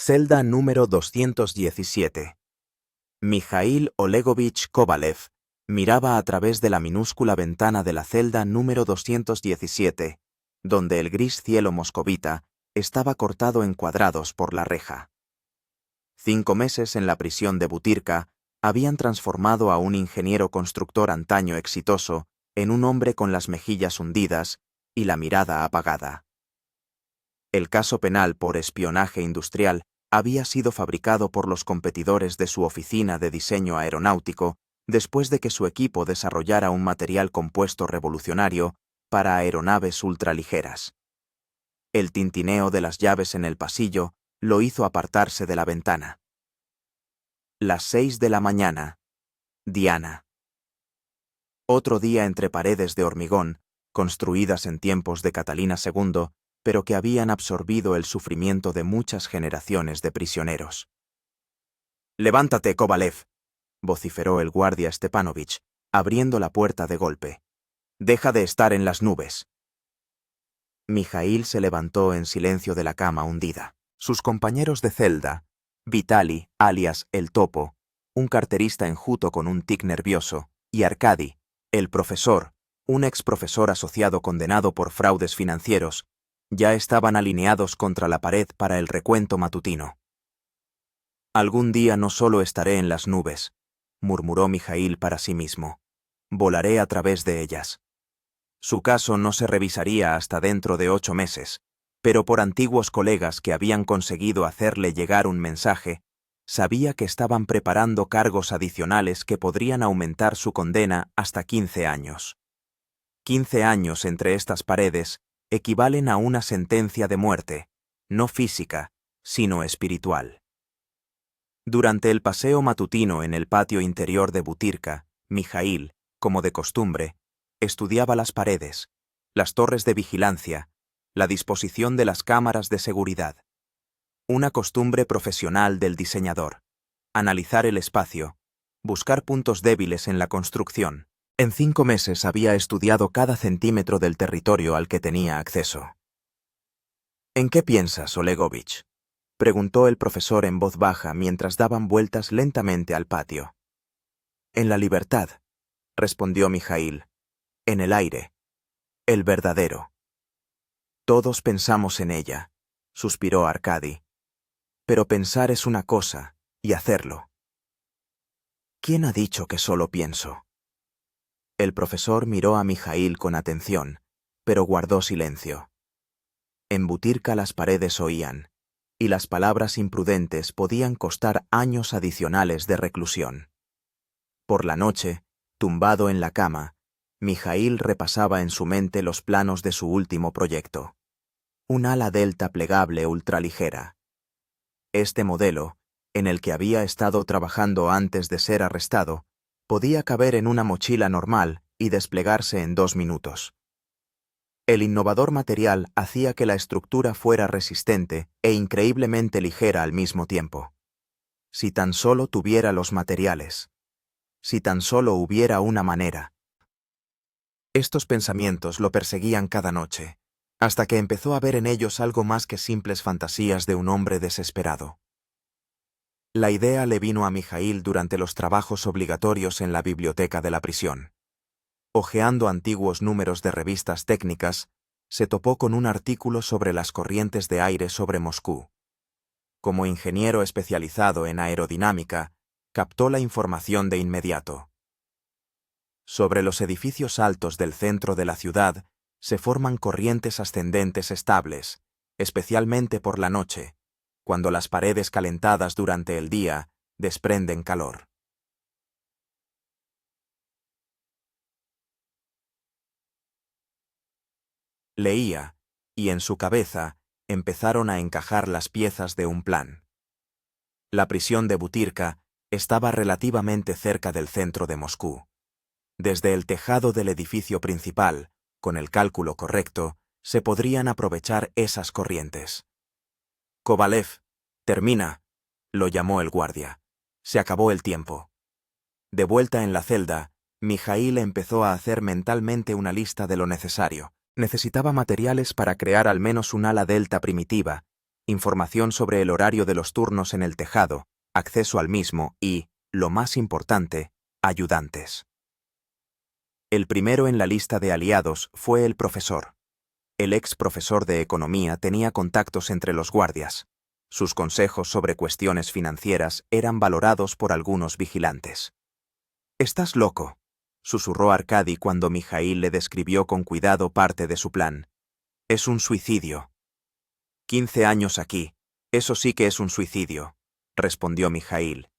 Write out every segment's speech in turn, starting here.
Celda número 217. Mijail Olegovich Kovalev miraba a través de la minúscula ventana de la celda número 217, donde el gris cielo moscovita estaba cortado en cuadrados por la reja. 5 meses en la prisión de Butyrka habían transformado a un ingeniero constructor antaño exitoso en un hombre con las mejillas hundidas y la mirada apagada. El caso penal por espionaje industrial había sido fabricado por los competidores de su oficina de diseño aeronáutico después de que su equipo desarrollara un material compuesto revolucionario para aeronaves ultraligeras. El tintineo de las llaves en el pasillo lo hizo apartarse de la ventana. Las 6 de la mañana. Diana. Otro día entre paredes de hormigón, construidas en tiempos de Catalina II, pero que habían absorbido el sufrimiento de muchas generaciones de prisioneros. «¡Levántate, Kovalev!», vociferó el guardia Stepanovich, abriendo la puerta de golpe. «Deja de estar en las nubes». Mijail se levantó en silencio de la cama hundida. Sus compañeros de celda, Vitali, alias El Topo, un carterista enjuto con un tic nervioso, y Arkady, el profesor, un exprofesor asociado condenado por fraudes financieros, ya estaban alineados contra la pared para el recuento matutino. «Algún día no solo estaré en las nubes», murmuró Mijail para sí mismo. «Volaré a través de ellas». Su caso no se revisaría hasta dentro de 8 meses, pero por antiguos colegas que habían conseguido hacerle llegar un mensaje, sabía que estaban preparando cargos adicionales que podrían aumentar su condena hasta 15 años. 15 años entre estas paredes equivalen a una sentencia de muerte, no física, sino espiritual. Durante el paseo matutino en el patio interior de Butyrka, Mijail, como de costumbre, estudiaba las paredes, las torres de vigilancia, la disposición de las cámaras de seguridad. Una costumbre profesional del diseñador. Analizar el espacio, buscar puntos débiles en la construcción. En 5 meses había estudiado cada centímetro del territorio al que tenía acceso. «¿En qué piensas, Olegovich?», preguntó el profesor en voz baja mientras daban vueltas lentamente al patio. «En la libertad», respondió Mijail. «En el aire. El verdadero». «Todos pensamos en ella», suspiró Arkady. «Pero pensar es una cosa, y hacerlo». «¿Quién ha dicho que solo pienso?». El profesor miró a Mijail con atención, pero guardó silencio. En Butyrka las paredes oían, y las palabras imprudentes podían costar años adicionales de reclusión. Por la noche, tumbado en la cama, Mijail repasaba en su mente los planos de su último proyecto. Un ala delta plegable ultraligera. Este modelo, en el que había estado trabajando antes de ser arrestado, podía caber en una mochila normal y desplegarse en 2 minutos. El innovador material hacía que la estructura fuera resistente e increíblemente ligera al mismo tiempo. Si tan solo tuviera los materiales. Si tan solo hubiera una manera. Estos pensamientos lo perseguían cada noche, hasta que empezó a ver en ellos algo más que simples fantasías de un hombre desesperado. La idea le vino a Mijail durante los trabajos obligatorios en la biblioteca de la prisión. Hojeando antiguos números de revistas técnicas, se topó con un artículo sobre las corrientes de aire sobre Moscú. Como ingeniero especializado en aerodinámica, captó la información de inmediato. Sobre los edificios altos del centro de la ciudad se forman corrientes ascendentes estables, especialmente por la noche, cuando las paredes calentadas durante el día desprenden calor. Leía, y en su cabeza empezaron a encajar las piezas de un plan. La prisión de Butyrka estaba relativamente cerca del centro de Moscú. Desde el tejado del edificio principal, con el cálculo correcto, se podrían aprovechar esas corrientes. «Kovalev, termina», lo llamó el guardia. Se acabó el tiempo. De vuelta en la celda, Mijail empezó a hacer mentalmente una lista de lo necesario. Necesitaba materiales para crear al menos un ala delta primitiva, información sobre el horario de los turnos en el tejado, acceso al mismo y, lo más importante, ayudantes. El primero en la lista de aliados fue el profesor. El ex profesor de economía tenía contactos entre los guardias. Sus consejos sobre cuestiones financieras eran valorados por algunos vigilantes. «Estás loco», susurró Arkady cuando Mijaíl le describió con cuidado parte de su plan. «Es un suicidio». 15 años aquí, eso sí que es un suicidio, respondió Mijaíl.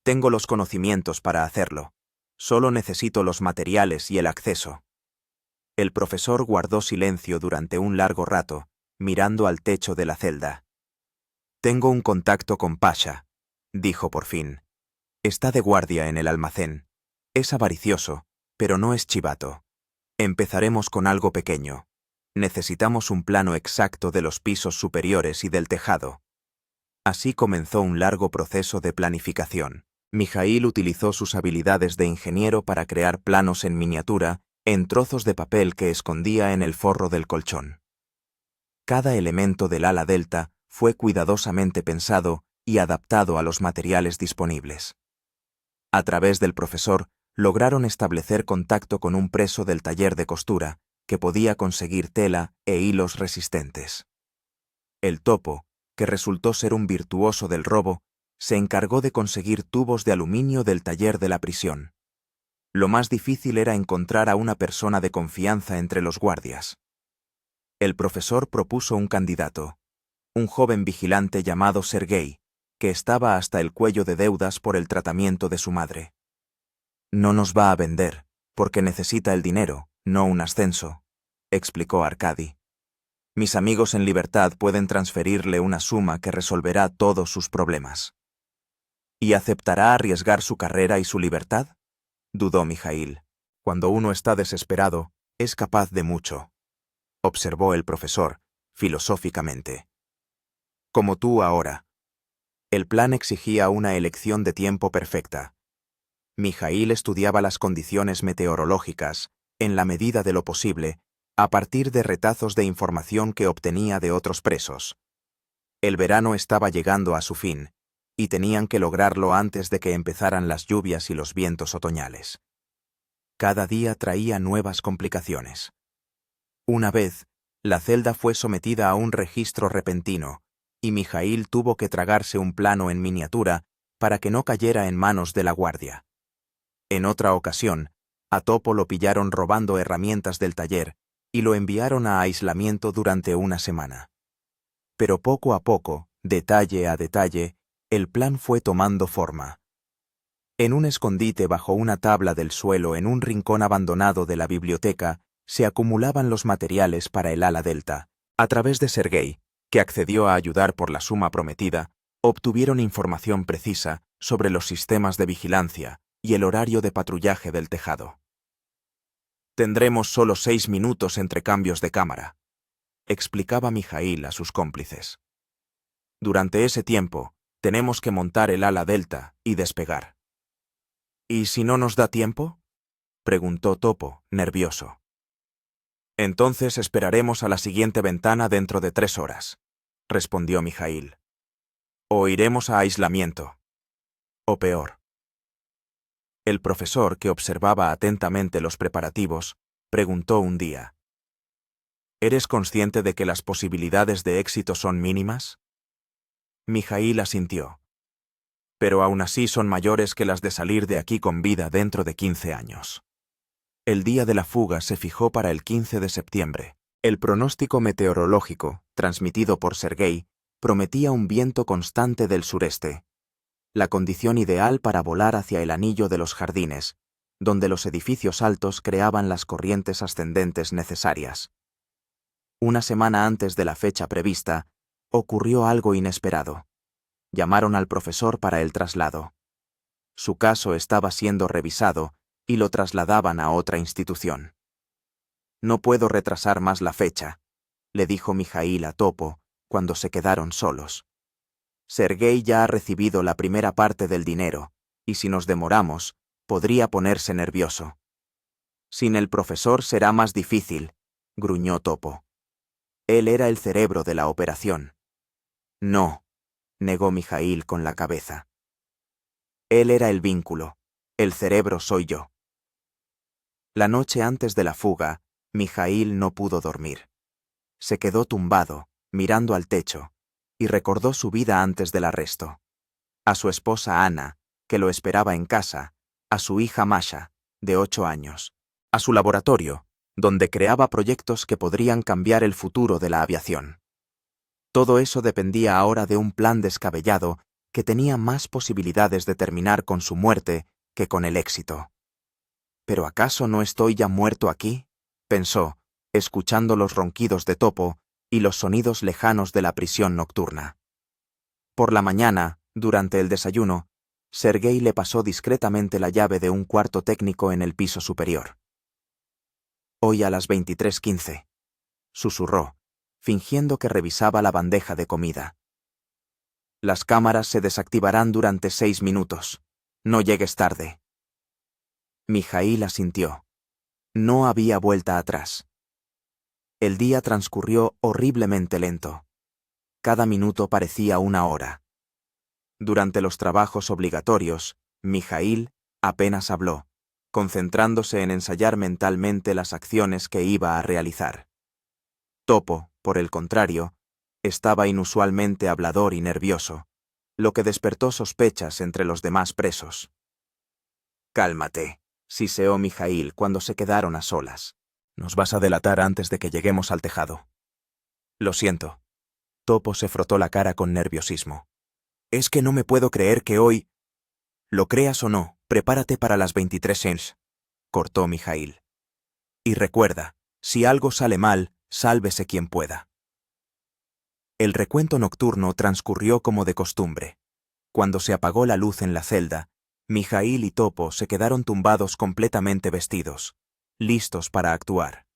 Tengo los conocimientos para hacerlo. Solo necesito los materiales y el acceso. El profesor guardó silencio durante un largo rato, mirando al techo de la celda. Tengo un contacto con Pasha, dijo por fin. Está de guardia en el almacén. Es avaricioso, pero no es chivato. Empezaremos con algo pequeño. Necesitamos un plano exacto de los pisos superiores y del tejado. Así comenzó un largo proceso de planificación. Mijaíl utilizó sus habilidades de ingeniero para crear planos en miniatura en trozos de papel que escondía en el forro del colchón. Cada elemento del ala delta fue cuidadosamente pensado y adaptado a los materiales disponibles. A través del profesor, lograron establecer contacto con un preso del taller de costura, que podía conseguir tela e hilos resistentes. El topo, que resultó ser un virtuoso del robo, se encargó de conseguir tubos de aluminio del taller de la prisión. Lo más difícil era encontrar a una persona de confianza entre los guardias. El profesor propuso un candidato, un joven vigilante llamado Sergei, que estaba hasta el cuello de deudas por el tratamiento de su madre. No nos va a vender, porque necesita el dinero, no un ascenso, explicó Arkady. Mis amigos en libertad pueden transferirle una suma que resolverá todos sus problemas. ¿Y aceptará arriesgar su carrera y su libertad? Dudó Mijaíl. Cuando uno está desesperado, es capaz de mucho, observó el profesor, filosóficamente. Como tú ahora. El plan exigía una elección de tiempo perfecta. Mijaíl estudiaba las condiciones meteorológicas, en la medida de lo posible, a partir de retazos de información que obtenía de otros presos. El verano estaba llegando a su fin, y tenían que lograrlo antes de que empezaran las lluvias y los vientos otoñales. Cada día traía nuevas complicaciones. Una vez, la celda fue sometida a un registro repentino, y Mijaíl tuvo que tragarse un plano en miniatura para que no cayera en manos de la guardia. En otra ocasión, a Topo lo pillaron robando herramientas del taller y lo enviaron a aislamiento durante una semana. Pero poco a poco, detalle a detalle, el plan fue tomando forma. En un escondite bajo una tabla del suelo en un rincón abandonado de la biblioteca se acumulaban los materiales para el ala delta. A través de Sergei, que accedió a ayudar por la suma prometida, obtuvieron información precisa sobre los sistemas de vigilancia y el horario de patrullaje del tejado. Tendremos solo 6 minutos entre cambios de cámara, explicaba Mijaíl a sus cómplices. Durante ese tiempo, tenemos que montar el ala delta y despegar. ¿Y si no nos da tiempo?, preguntó Topo, nervioso. Entonces esperaremos a la siguiente ventana dentro de 3 horas, respondió Mijaíl. O iremos a aislamiento. O peor. El profesor, que observaba atentamente los preparativos, preguntó un día: ¿Eres consciente de que las posibilidades de éxito son mínimas? Mijaíl asintió. Pero aún así son mayores que las de salir de aquí con vida dentro de 15 años. El día de la fuga se fijó para el 15 de septiembre. El pronóstico meteorológico, transmitido por Sergei, prometía un viento constante del sureste, la condición ideal para volar hacia el anillo de los jardines, donde los edificios altos creaban las corrientes ascendentes necesarias. Una semana antes de la fecha prevista, ocurrió algo inesperado. Llamaron al profesor para el traslado. Su caso estaba siendo revisado y lo trasladaban a otra institución. No puedo retrasar más la fecha, le dijo Mijaíl a Topo cuando se quedaron solos. Sergei ya ha recibido la primera parte del dinero, y si nos demoramos, podría ponerse nervioso. Sin el profesor será más difícil, gruñó Topo. Él era el cerebro de la operación. No, negó Mijaíl con la cabeza. Él era el vínculo, el cerebro soy yo. La noche antes de la fuga, Mijaíl no pudo dormir. Se quedó tumbado, mirando al techo, y recordó su vida antes del arresto. A su esposa Ana, que lo esperaba en casa, a su hija Masha, de 8 años, a su laboratorio, donde creaba proyectos que podrían cambiar el futuro de la aviación. Todo eso dependía ahora de un plan descabellado que tenía más posibilidades de terminar con su muerte que con el éxito. ¿Pero acaso no estoy ya muerto aquí?, pensó, escuchando los ronquidos de Topo y los sonidos lejanos de la prisión nocturna. Por la mañana, durante el desayuno, Sergei le pasó discretamente la llave de un cuarto técnico en el piso superior. «Hoy a las 23:15», susurró, fingiendo que revisaba la bandeja de comida. «Las cámaras se desactivarán durante 6 minutos. No llegues tarde». Mijaíl asintió. No había vuelta atrás. El día transcurrió horriblemente lento. Cada minuto parecía una hora. Durante los trabajos obligatorios, Mijaíl apenas habló, concentrándose en ensayar mentalmente las acciones que iba a realizar. Topo, por el contrario, estaba inusualmente hablador y nervioso, lo que despertó sospechas entre los demás presos. «Cálmate», siseó Mijaíl cuando se quedaron a solas. «Nos vas a delatar antes de que lleguemos al tejado». «Lo siento». Topo se frotó la cara con nerviosismo. «Es que no me puedo creer que hoy...». «Lo creas o no, prepárate para las 23:00», cortó Mijaíl. «Y recuerda, si algo sale mal, sálvese quien pueda». El recuento nocturno transcurrió como de costumbre. Cuando se apagó la luz en la celda, Mijaíl y Topo se quedaron tumbados completamente vestidos, listos para actuar.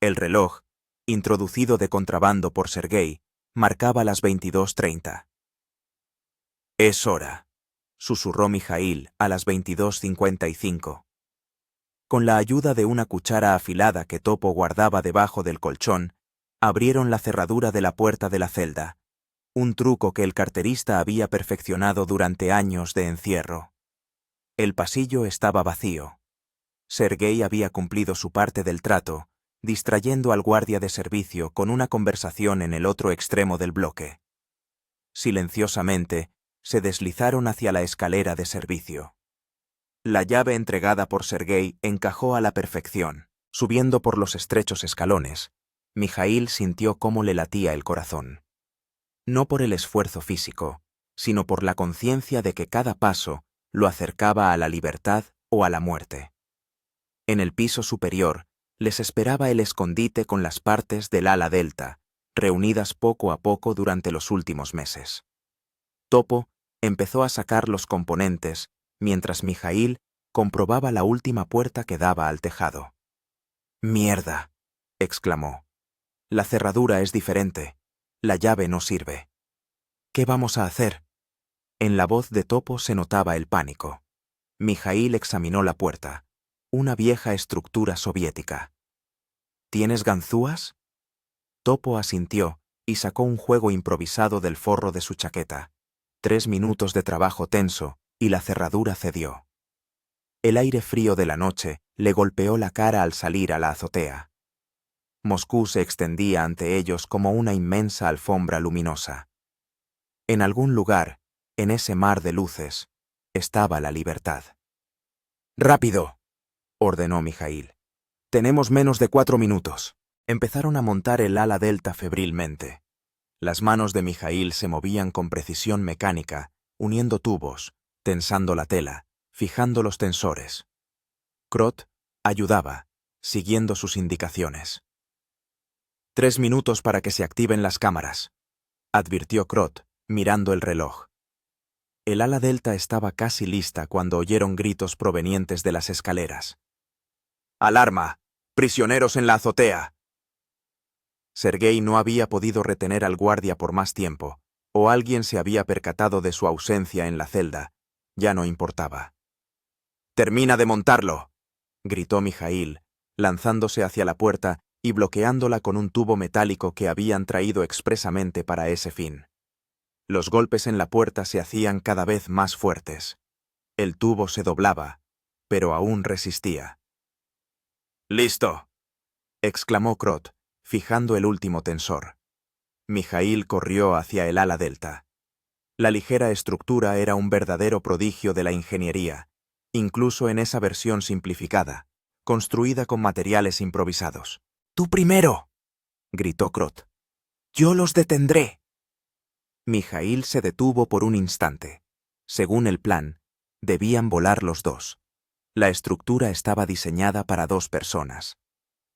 El reloj, introducido de contrabando por Sergei, marcaba las 22:30. «Es hora», susurró Mijaíl a las 22:55. Con la ayuda de una cuchara afilada que Topo guardaba debajo del colchón, abrieron la cerradura de la puerta de la celda, un truco que el carterista había perfeccionado durante años de encierro. El pasillo estaba vacío. Sergei había cumplido su parte del trato, distrayendo al guardia de servicio con una conversación en el otro extremo del bloque. Silenciosamente, se deslizaron hacia la escalera de servicio. La llave entregada por Sergei encajó a la perfección. Subiendo por los estrechos escalones, Mijaíl sintió cómo le latía el corazón. No por el esfuerzo físico, sino por la conciencia de que cada paso lo acercaba a la libertad o a la muerte. En el piso superior les esperaba el escondite con las partes del ala delta, reunidas poco a poco durante los últimos meses. Topo empezó a sacar los componentes, mientras Mijaíl comprobaba la última puerta que daba al tejado. «¡Mierda!», exclamó. «La cerradura es diferente. La llave no sirve. ¿Qué vamos a hacer?». En la voz de Topo se notaba el pánico. Mijaíl examinó la puerta, una vieja estructura soviética. «¿Tienes ganzúas?». Topo asintió y sacó un juego improvisado del forro de su chaqueta. 3 minutos de trabajo tenso y la cerradura cedió. El aire frío de la noche le golpeó la cara al salir a la azotea. Moscú se extendía ante ellos como una inmensa alfombra luminosa. En algún lugar, en ese mar de luces, estaba la libertad. «¡Rápido!», ordenó Mijaíl. «Tenemos menos de 4 minutos». Empezaron a montar el ala delta febrilmente. Las manos de Mijaíl se movían con precisión mecánica, uniendo tubos, tensando la tela, fijando los tensores. Krot ayudaba, siguiendo sus indicaciones. 3 minutos para que se activen las cámaras», advirtió Krot, mirando el reloj. El ala delta estaba casi lista cuando oyeron gritos provenientes de las escaleras. «¡Alarma! ¡Prisioneros en la azotea!». Sergei no había podido retener al guardia por más tiempo, o alguien se había percatado de su ausencia en la celda. Ya no importaba. «¡Termina de montarlo!», gritó Mijaíl, lanzándose hacia la puerta y bloqueándola con un tubo metálico que habían traído expresamente para ese fin. Los golpes en la puerta se hacían cada vez más fuertes. El tubo se doblaba, pero aún resistía. «¡Listo!», exclamó Krot, fijando el último tensor. Mijaíl corrió hacia el ala delta. La ligera estructura era un verdadero prodigio de la ingeniería, incluso en esa versión simplificada, construida con materiales improvisados. «¡Tú primero!», gritó Krot. «¡Yo los detendré!». Mijaíl se detuvo por un instante. Según el plan, debían volar los dos. La estructura estaba diseñada para 2 personas,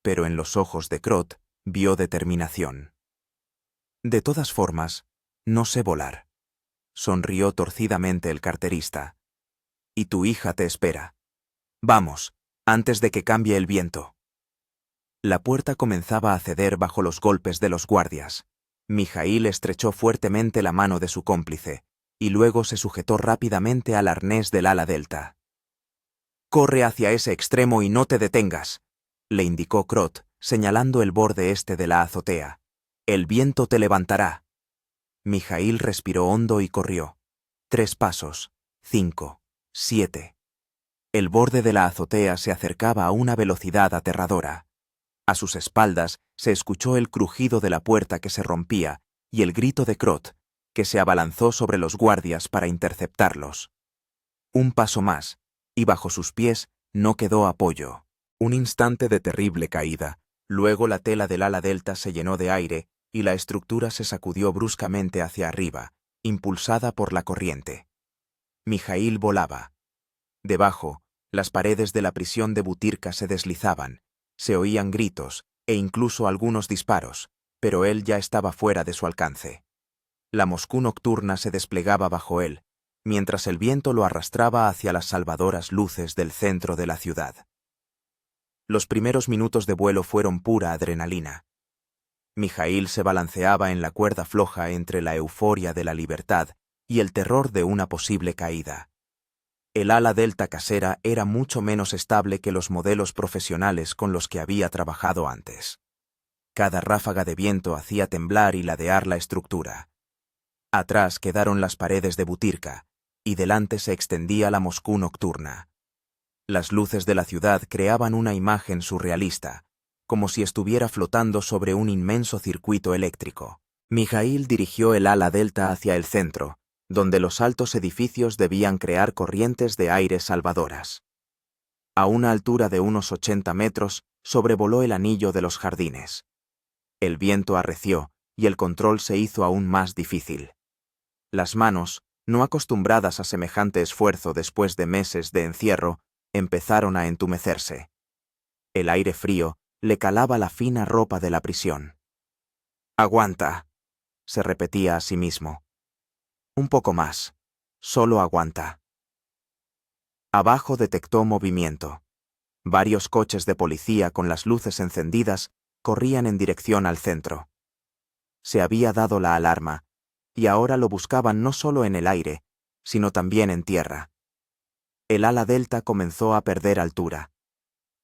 pero en los ojos de Krot vio determinación. «De todas formas, no sé volar», sonrió torcidamente el carterista. «Y tu hija te espera. Vamos, antes de que cambie el viento». La puerta comenzaba a ceder bajo los golpes de los guardias. Mijaíl estrechó fuertemente la mano de su cómplice, y luego se sujetó rápidamente al arnés del ala delta. «Corre hacia ese extremo y no te detengas», le indicó Krot, señalando el borde este de la azotea. «El viento te levantará». Mijaíl respiró hondo y corrió. 3 pasos, 5, 7. El borde de la azotea se acercaba a una velocidad aterradora. A sus espaldas se escuchó el crujido de la puerta que se rompía y el grito de Krot, que se abalanzó sobre los guardias para interceptarlos. Un paso más, y bajo sus pies no quedó apoyo. Un instante de terrible caída. Luego la tela del ala delta se llenó de aire y la estructura se sacudió bruscamente hacia arriba, impulsada por la corriente. Mijaíl volaba. Debajo, las paredes de la prisión de Butyrka se deslizaban, se oían gritos e incluso algunos disparos, pero él ya estaba fuera de su alcance. La Moscú nocturna se desplegaba bajo él, mientras el viento lo arrastraba hacia las salvadoras luces del centro de la ciudad. Los primeros minutos de vuelo fueron pura adrenalina. Mijaíl se balanceaba en la cuerda floja entre la euforia de la libertad y el terror de una posible caída. El ala delta casera era mucho menos estable que los modelos profesionales con los que había trabajado antes. Cada ráfaga de viento hacía temblar y ladear la estructura. Atrás quedaron las paredes de Butyrka, y delante se extendía la Moscú nocturna. Las luces de la ciudad creaban una imagen surrealista, como si estuviera flotando sobre un inmenso circuito eléctrico. Mijaíl dirigió el ala delta hacia el centro, donde los altos edificios debían crear corrientes de aire salvadoras. A una altura de unos 80 metros, sobrevoló el anillo de los jardines. El viento arreció y el control se hizo aún más difícil. Las manos, no acostumbradas a semejante esfuerzo después de meses de encierro, empezaron a entumecerse. El aire frío le calaba la fina ropa de la prisión. «Aguanta», se repetía a sí mismo. «Un poco más. Solo aguanta». Abajo detectó movimiento. Varios coches de policía con las luces encendidas corrían en dirección al centro. Se había dado la alarma, y ahora lo buscaban no solo en el aire, sino también en tierra. El ala delta comenzó a perder altura.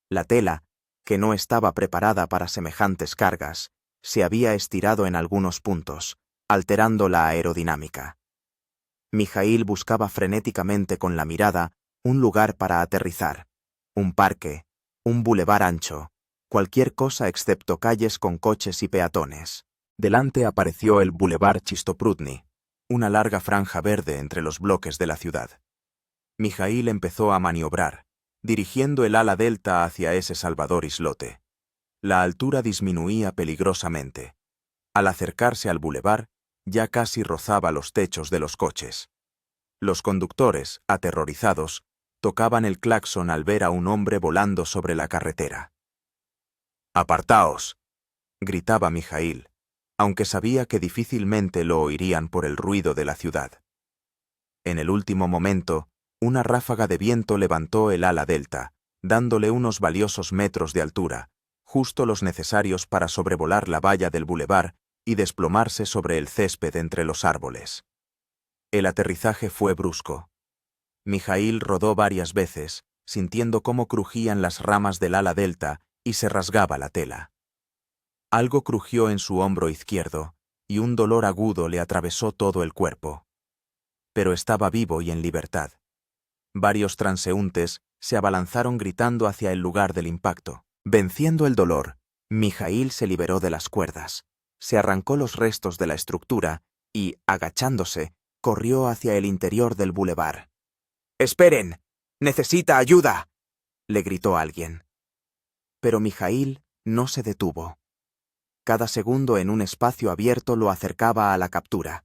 La tela, que no estaba preparada para semejantes cargas, se había estirado en algunos puntos, alterando la aerodinámica. Mijaíl buscaba frenéticamente con la mirada un lugar para aterrizar, un parque, un bulevar ancho, cualquier cosa excepto calles con coches y peatones. Delante apareció el bulevar Chistoprudny, una larga franja verde entre los bloques de la ciudad. Mijaíl empezó a maniobrar, dirigiendo el ala delta hacia ese salvador islote. La altura disminuía peligrosamente. Al acercarse al bulevar, ya casi rozaba los techos de los coches. Los conductores, aterrorizados, tocaban el claxon al ver a un hombre volando sobre la carretera. «¡Apartaos!», gritaba Mijaíl, aunque sabía que difícilmente lo oirían por el ruido de la ciudad. En el último momento, una ráfaga de viento levantó el ala delta, dándole unos valiosos metros de altura, justo los necesarios para sobrevolar la valla del bulevar y desplomarse sobre el césped entre los árboles. El aterrizaje fue brusco. Mijaíl rodó varias veces, sintiendo cómo crujían las ramas del ala delta y se rasgaba la tela. Algo crujió en su hombro izquierdo, y un dolor agudo le atravesó todo el cuerpo. Pero estaba vivo y en libertad. Varios transeúntes se abalanzaron gritando hacia el lugar del impacto. Venciendo el dolor, Mijaíl se liberó de las cuerdas, se arrancó los restos de la estructura y, agachándose, corrió hacia el interior del bulevar. «¡Esperen! ¡Necesita ayuda!», le gritó alguien. Pero Mijaíl no se detuvo. Cada segundo en un espacio abierto lo acercaba a la captura.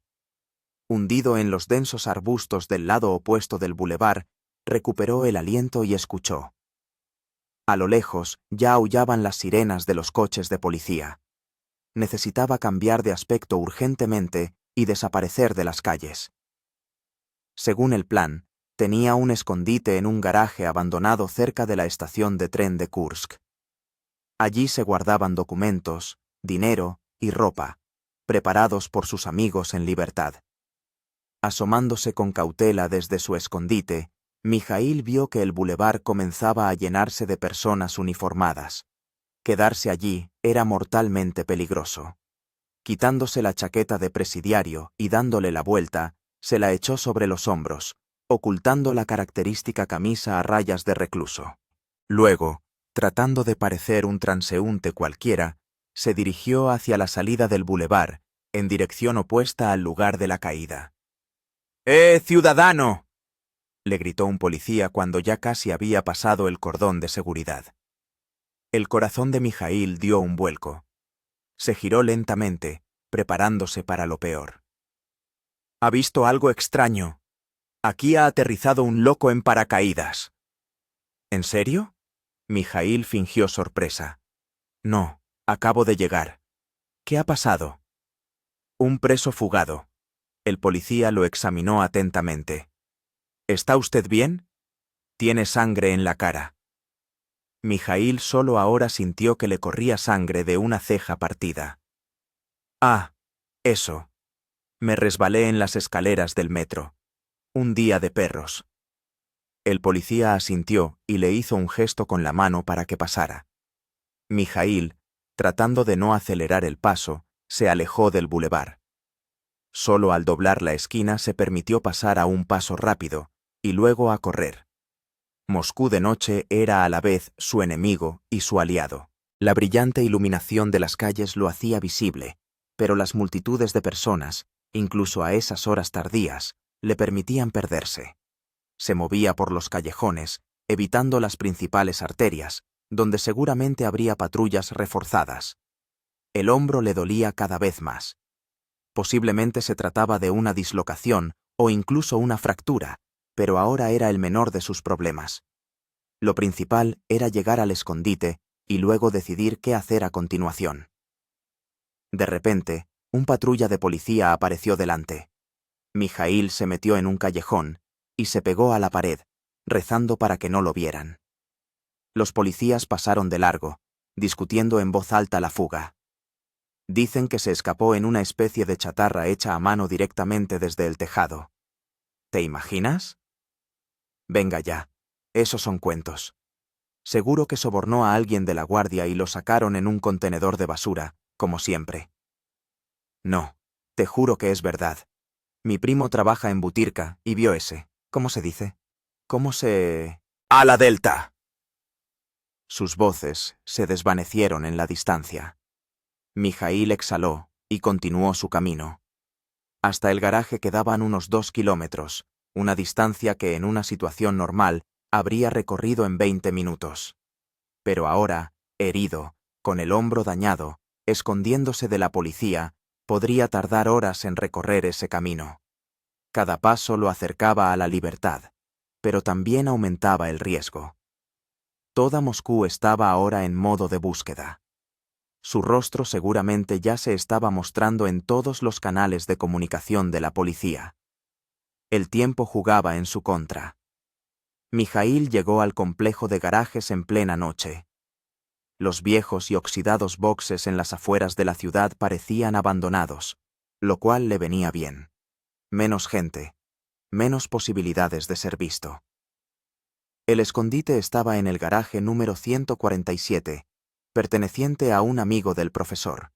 Hundido en los densos arbustos del lado opuesto del bulevar, recuperó el aliento y escuchó. A lo lejos ya aullaban las sirenas de los coches de policía. Necesitaba cambiar de aspecto urgentemente y desaparecer de las calles. Según el plan, tenía un escondite en un garaje abandonado cerca de la estación de tren de Kursk. Allí se guardaban documentos, dinero y ropa, preparados por sus amigos en libertad. Asomándose con cautela desde su escondite, Mijaíl vio que el bulevar comenzaba a llenarse de personas uniformadas. Quedarse allí era mortalmente peligroso. Quitándose la chaqueta de presidiario y dándole la vuelta, se la echó sobre los hombros, ocultando la característica camisa a rayas de recluso. Luego, tratando de parecer un transeúnte cualquiera, se dirigió hacia la salida del bulevar, en dirección opuesta al lugar de la caída. ciudadano!», le gritó un policía cuando ya casi había pasado el cordón de seguridad. El corazón de Mijaíl dio un vuelco. Se giró lentamente, preparándose para lo peor. «Ha visto algo extraño. Aquí ha aterrizado un loco en paracaídas». «¿En serio?», Mijaíl fingió sorpresa. «No, acabo de llegar». «¿Qué ha pasado?». «Un preso fugado». El policía lo examinó atentamente. «¿Está usted bien?». «Tiene sangre en la cara». Mijaíl solo ahora sintió que le corría sangre de una ceja partida. «Ah, eso. Me resbalé en las escaleras del metro. Un día de perros». El policía asintió y le hizo un gesto con la mano para que pasara. Mijaíl, tratando de no acelerar el paso, se alejó del bulevar. Solo al doblar la esquina se permitió pasar a un paso rápido, y luego a correr. Moscú de noche era a la vez su enemigo y su aliado. La brillante iluminación de las calles lo hacía visible, pero las multitudes de personas, incluso a esas horas tardías, le permitían perderse. Se movía por los callejones, evitando las principales arterias, donde seguramente habría patrullas reforzadas. El hombro le dolía cada vez más. Posiblemente se trataba de una dislocación o incluso una fractura, pero ahora era el menor de sus problemas. Lo principal era llegar al escondite y luego decidir qué hacer a continuación. De repente, un patrulla de policía apareció delante. Mijaíl se metió en un callejón y se pegó a la pared, rezando para que no lo vieran. Los policías pasaron de largo, discutiendo en voz alta la fuga. Dicen que se escapó en una especie de chatarra hecha a mano directamente desde el tejado. ¿Te imaginas? Venga ya, esos son cuentos. Seguro que sobornó a alguien de la guardia y lo sacaron en un contenedor de basura, como siempre. No, te juro que es verdad. Mi primo trabaja en Butirka y vio ese. ¿Cómo se dice? ¿Cómo se...? ¡A la Delta! Sus voces se desvanecieron en la distancia. Mijaíl exhaló y continuó su camino. Hasta el garaje quedaban unos 2 kilómetros, una distancia que en una situación normal habría recorrido en 20 minutos. Pero ahora, herido, con el hombro dañado, escondiéndose de la policía, podría tardar horas en recorrer ese camino. Cada paso lo acercaba a la libertad, pero también aumentaba el riesgo. Toda Moscú estaba ahora en modo de búsqueda. Su rostro seguramente ya se estaba mostrando en todos los canales de comunicación de la policía. El tiempo jugaba en su contra. Mijaíl llegó al complejo de garajes en plena noche. Los viejos y oxidados boxes en las afueras de la ciudad parecían abandonados, lo cual le venía bien. Menos gente, menos posibilidades de ser visto. El escondite estaba en el garaje número 147, perteneciente a un amigo del profesor.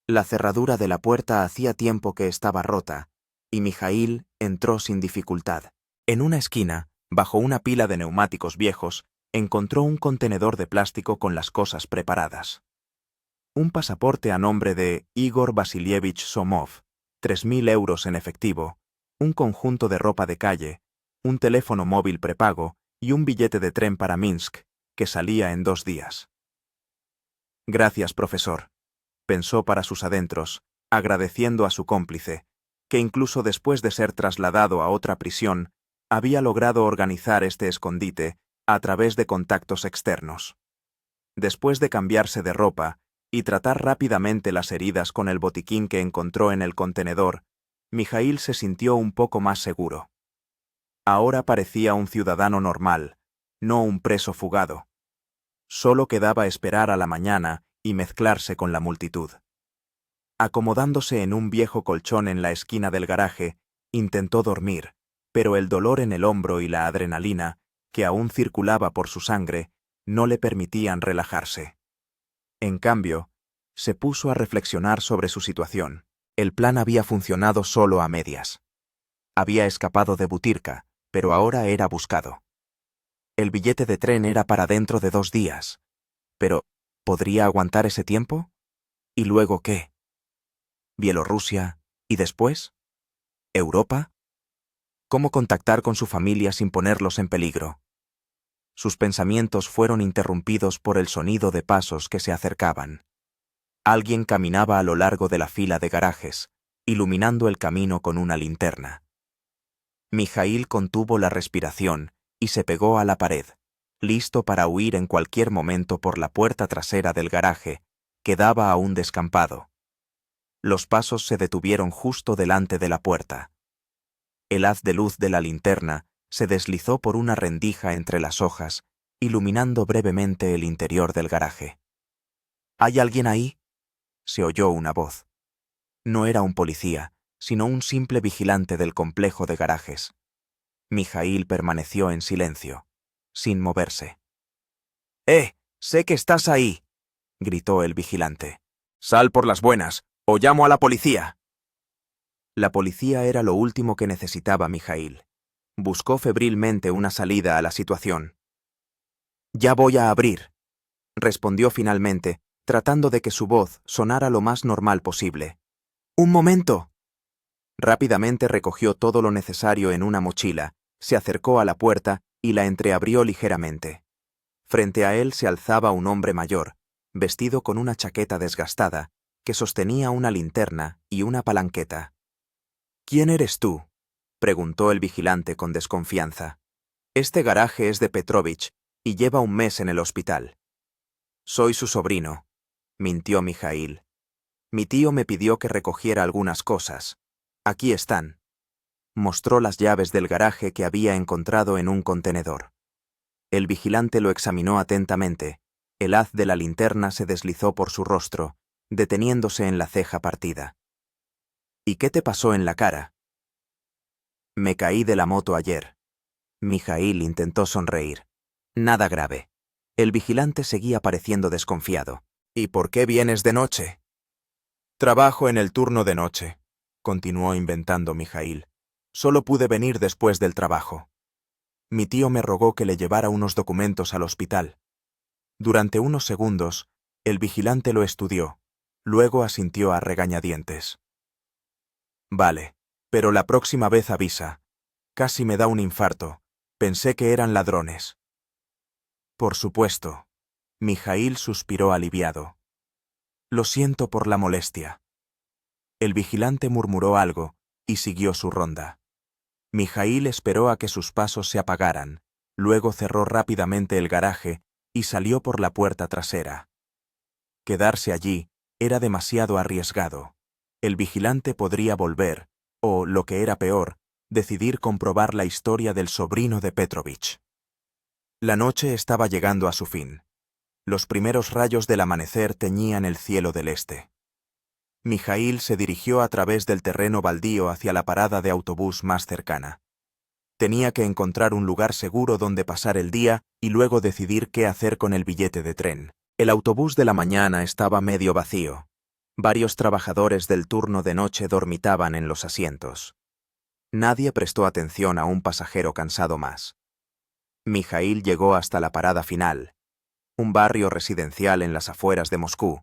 La cerradura de la puerta hacía tiempo que estaba rota, y Mijaíl entró sin dificultad. En una esquina, bajo una pila de neumáticos viejos, encontró un contenedor de plástico con las cosas preparadas. Un pasaporte a nombre de Igor Vasilievich Somov, 3.000 euros en efectivo, un conjunto de ropa de calle, un teléfono móvil prepago y un billete de tren para Minsk, que salía en 2 días. Gracias, profesor, pensó para sus adentros, agradeciendo a su cómplice, que incluso después de ser trasladado a otra prisión, había logrado organizar este escondite a través de contactos externos. Después de cambiarse de ropa y tratar rápidamente las heridas con el botiquín que encontró en el contenedor, Mijaíl se sintió un poco más seguro. Ahora parecía un ciudadano normal, no un preso fugado. Solo quedaba esperar a la mañana y mezclarse con la multitud. Acomodándose en un viejo colchón en la esquina del garaje, intentó dormir, pero el dolor en el hombro y la adrenalina, que aún circulaba por su sangre, no le permitían relajarse. En cambio, se puso a reflexionar sobre su situación. El plan había funcionado solo a medias. Había escapado de Butyrka, pero ahora era buscado. El billete de tren era para dentro de 2 días. Pero, ¿podría aguantar ese tiempo? ¿Y luego qué? ¿Bielorrusia? ¿Y después? ¿Europa? ¿Cómo contactar con su familia sin ponerlos en peligro? Sus pensamientos fueron interrumpidos por el sonido de pasos que se acercaban. Alguien caminaba a lo largo de la fila de garajes, iluminando el camino con una linterna. Mijaíl contuvo la respiración y se pegó a la pared, listo para huir en cualquier momento por la puerta trasera del garaje, que daba a un descampado. Los pasos se detuvieron justo delante de la puerta. El haz de luz de la linterna se deslizó por una rendija entre las hojas, iluminando brevemente el interior del garaje. ¿Hay alguien ahí?, se oyó una voz. No era un policía, sino un simple vigilante del complejo de garajes. Mijaíl permaneció en silencio, sin moverse. Sé que estás ahí!, gritó el vigilante. «Sal por las buenas, o llamo a la policía». La policía era lo último que necesitaba Mijaíl. Buscó febrilmente una salida a la situación. «Ya voy a abrir», respondió finalmente, tratando de que su voz sonara lo más normal posible. «¡Un momento!». Rápidamente recogió todo lo necesario en una mochila, se acercó a la puerta y la entreabrió ligeramente. Frente a él se alzaba un hombre mayor, vestido con una chaqueta desgastada, que sostenía una linterna y una palanqueta. «¿Quién eres tú?», preguntó el vigilante con desconfianza. «Este garaje es de Petrovich y lleva 1 mes en el hospital». «Soy su sobrino», mintió Mijaíl. «Mi tío me pidió que recogiera algunas cosas. Aquí están». Mostró las llaves del garaje que había encontrado en un contenedor. El vigilante lo examinó atentamente. El haz de la linterna se deslizó por su rostro, deteniéndose en la ceja partida. «¿Y qué te pasó en la cara?». «Me caí de la moto ayer». Mijaíl intentó sonreír. «Nada grave». El vigilante seguía pareciendo desconfiado. «¿Y por qué vienes de noche?». «Trabajo en el turno de noche», continuó inventando Mijaíl. «Solo pude venir después del trabajo. Mi tío me rogó que le llevara unos documentos al hospital». Durante unos segundos, el vigilante lo estudió, luego asintió a regañadientes. «Vale, pero la próxima vez avisa. Casi me da un infarto. Pensé que eran ladrones». «Por supuesto». Mijaíl suspiró aliviado. «Lo siento por la molestia». El vigilante murmuró algo y siguió su ronda. Mijaíl esperó a que sus pasos se apagaran, luego cerró rápidamente el garaje y salió por la puerta trasera. Quedarse allí era demasiado arriesgado. El vigilante podría volver, o, lo que era peor, decidir comprobar la historia del sobrino de Petrovich. La noche estaba llegando a su fin. Los primeros rayos del amanecer teñían el cielo del este. Mijaíl se dirigió a través del terreno baldío hacia la parada de autobús más cercana. Tenía que encontrar un lugar seguro donde pasar el día y luego decidir qué hacer con el billete de tren. El autobús de la mañana estaba medio vacío. Varios trabajadores del turno de noche dormitaban en los asientos. Nadie prestó atención a un pasajero cansado más. Mijaíl llegó hasta la parada final, un barrio residencial en las afueras de Moscú,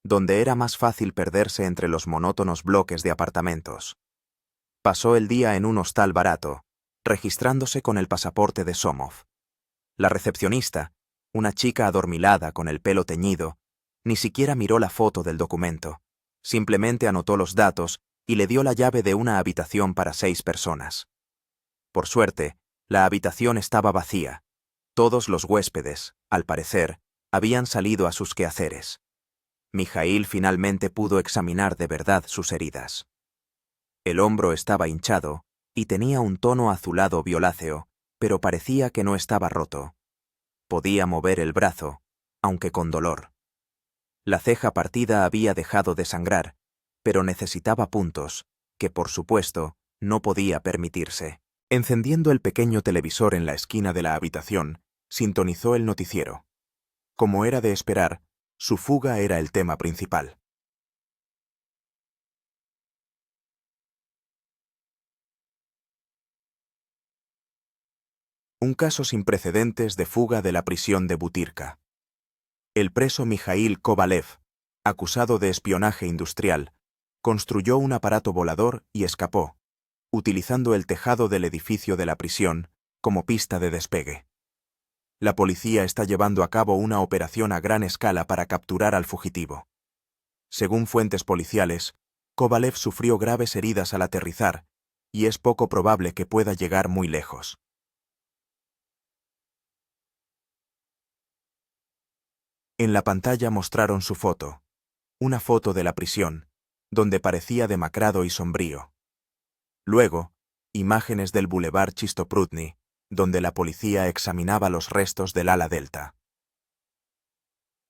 donde era más fácil perderse entre los monótonos bloques de apartamentos. Pasó el día en un hostal barato, registrándose con el pasaporte de Somov. La recepcionista, una chica adormilada con el pelo teñido, ni siquiera miró la foto del documento, simplemente anotó los datos y le dio la llave de una habitación para 6 personas. Por suerte, la habitación estaba vacía. Todos los huéspedes, al parecer, habían salido a sus quehaceres. Mijaíl finalmente pudo examinar de verdad sus heridas. El hombro estaba hinchado y tenía un tono azulado violáceo, pero parecía que no estaba roto. Podía mover el brazo, aunque con dolor. La ceja partida había dejado de sangrar, pero necesitaba puntos, que por supuesto no podía permitirse. Encendiendo el pequeño televisor en la esquina de la habitación, sintonizó el noticiero. Como era de esperar, su fuga era el tema principal. Un caso sin precedentes de fuga de la prisión de Butyrka. El preso Mijaíl Kovalev, acusado de espionaje industrial, construyó un aparato volador y escapó, utilizando el tejado del edificio de la prisión como pista de despegue. La policía está llevando a cabo una operación a gran escala para capturar al fugitivo. Según fuentes policiales, Kovalev sufrió graves heridas al aterrizar y es poco probable que pueda llegar muy lejos. En la pantalla mostraron su foto, una foto de la prisión, donde parecía demacrado y sombrío. Luego, imágenes del Boulevard Chistoprudny, donde la policía examinaba los restos del ala delta.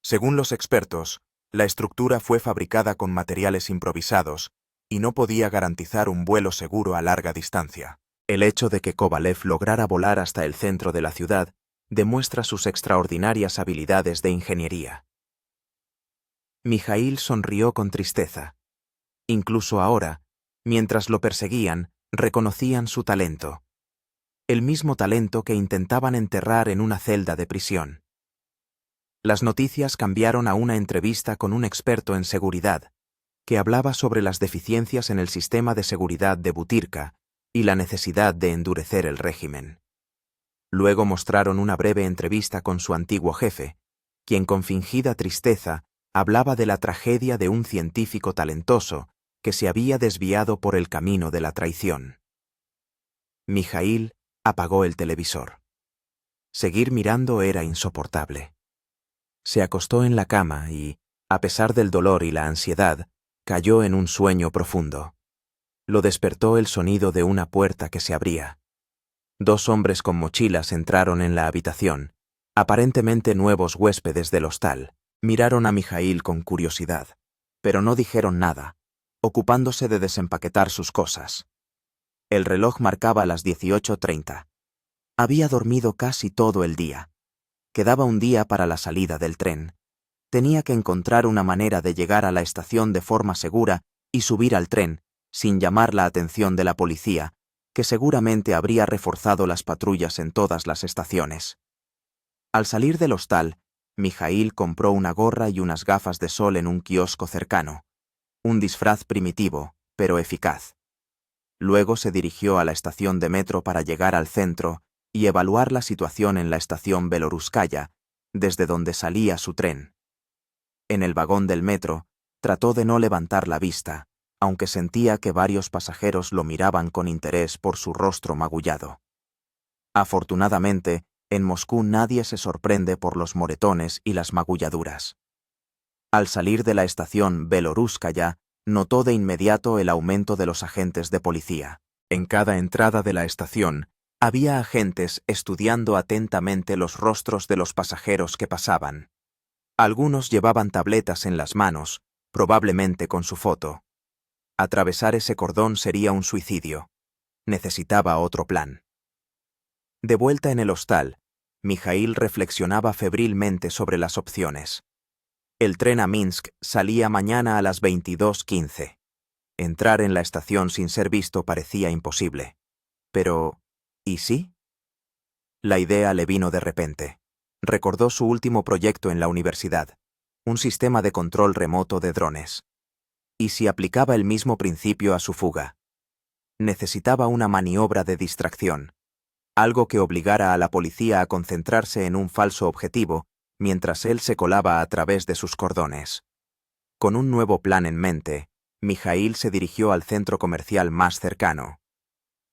Según los expertos, la estructura fue fabricada con materiales improvisados y no podía garantizar un vuelo seguro a larga distancia. El hecho de que Kovalev lograra volar hasta el centro de la ciudad demuestra sus extraordinarias habilidades de ingeniería. Mijaíl sonrió con tristeza. Incluso ahora, mientras lo perseguían, reconocían su talento. El mismo talento que intentaban enterrar en una celda de prisión. Las noticias cambiaron a una entrevista con un experto en seguridad, que hablaba sobre las deficiencias en el sistema de seguridad de Butyrka y la necesidad de endurecer el régimen. Luego mostraron una breve entrevista con su antiguo jefe, quien con fingida tristeza hablaba de la tragedia de un científico talentoso que se había desviado por el camino de la traición. Mijaíl apagó el televisor. Seguir mirando era insoportable. Se acostó en la cama y, a pesar del dolor y la ansiedad, cayó en un sueño profundo. Lo despertó el sonido de una puerta que se abría. 2 hombres con mochilas entraron en la habitación, aparentemente nuevos huéspedes del hostal. Miraron a Mijaíl con curiosidad, pero no dijeron nada, ocupándose de desempaquetar sus cosas. El reloj marcaba las 18:30. Había dormido casi todo el día. Quedaba un día para la salida del tren. Tenía que encontrar una manera de llegar a la estación de forma segura y subir al tren, sin llamar la atención de la policía, que seguramente habría reforzado las patrullas en todas las estaciones. Al salir del hostal, Mijaíl compró una gorra y unas gafas de sol en un kiosco cercano. Un disfraz primitivo, pero eficaz. Luego se dirigió a la estación de metro para llegar al centro y evaluar la situación en la estación Beloruskaya, desde donde salía su tren. En el vagón del metro, trató de no levantar la vista, aunque sentía que varios pasajeros lo miraban con interés por su rostro magullado. Afortunadamente, en Moscú nadie se sorprende por los moretones y las magulladuras. Al salir de la estación Beloruskaya, notó de inmediato el aumento de los agentes de policía. En cada entrada de la estación, había agentes estudiando atentamente los rostros de los pasajeros que pasaban. Algunos llevaban tabletas en las manos, probablemente con su foto. Atravesar ese cordón sería un suicidio. Necesitaba otro plan. De vuelta en el hostal, Mijaíl reflexionaba febrilmente sobre las opciones. El tren a Minsk salía mañana a las 22:15. Entrar en la estación sin ser visto parecía imposible. Pero, ¿y sí? La idea le vino de repente. Recordó su último proyecto en la universidad, un sistema de control remoto de drones. ¿Y si aplicaba el mismo principio a su fuga? Necesitaba una maniobra de distracción, algo que obligara a la policía a concentrarse en un falso objetivo mientras él se colaba a través de sus cordones. Con un nuevo plan en mente, Mijaíl se dirigió al centro comercial más cercano.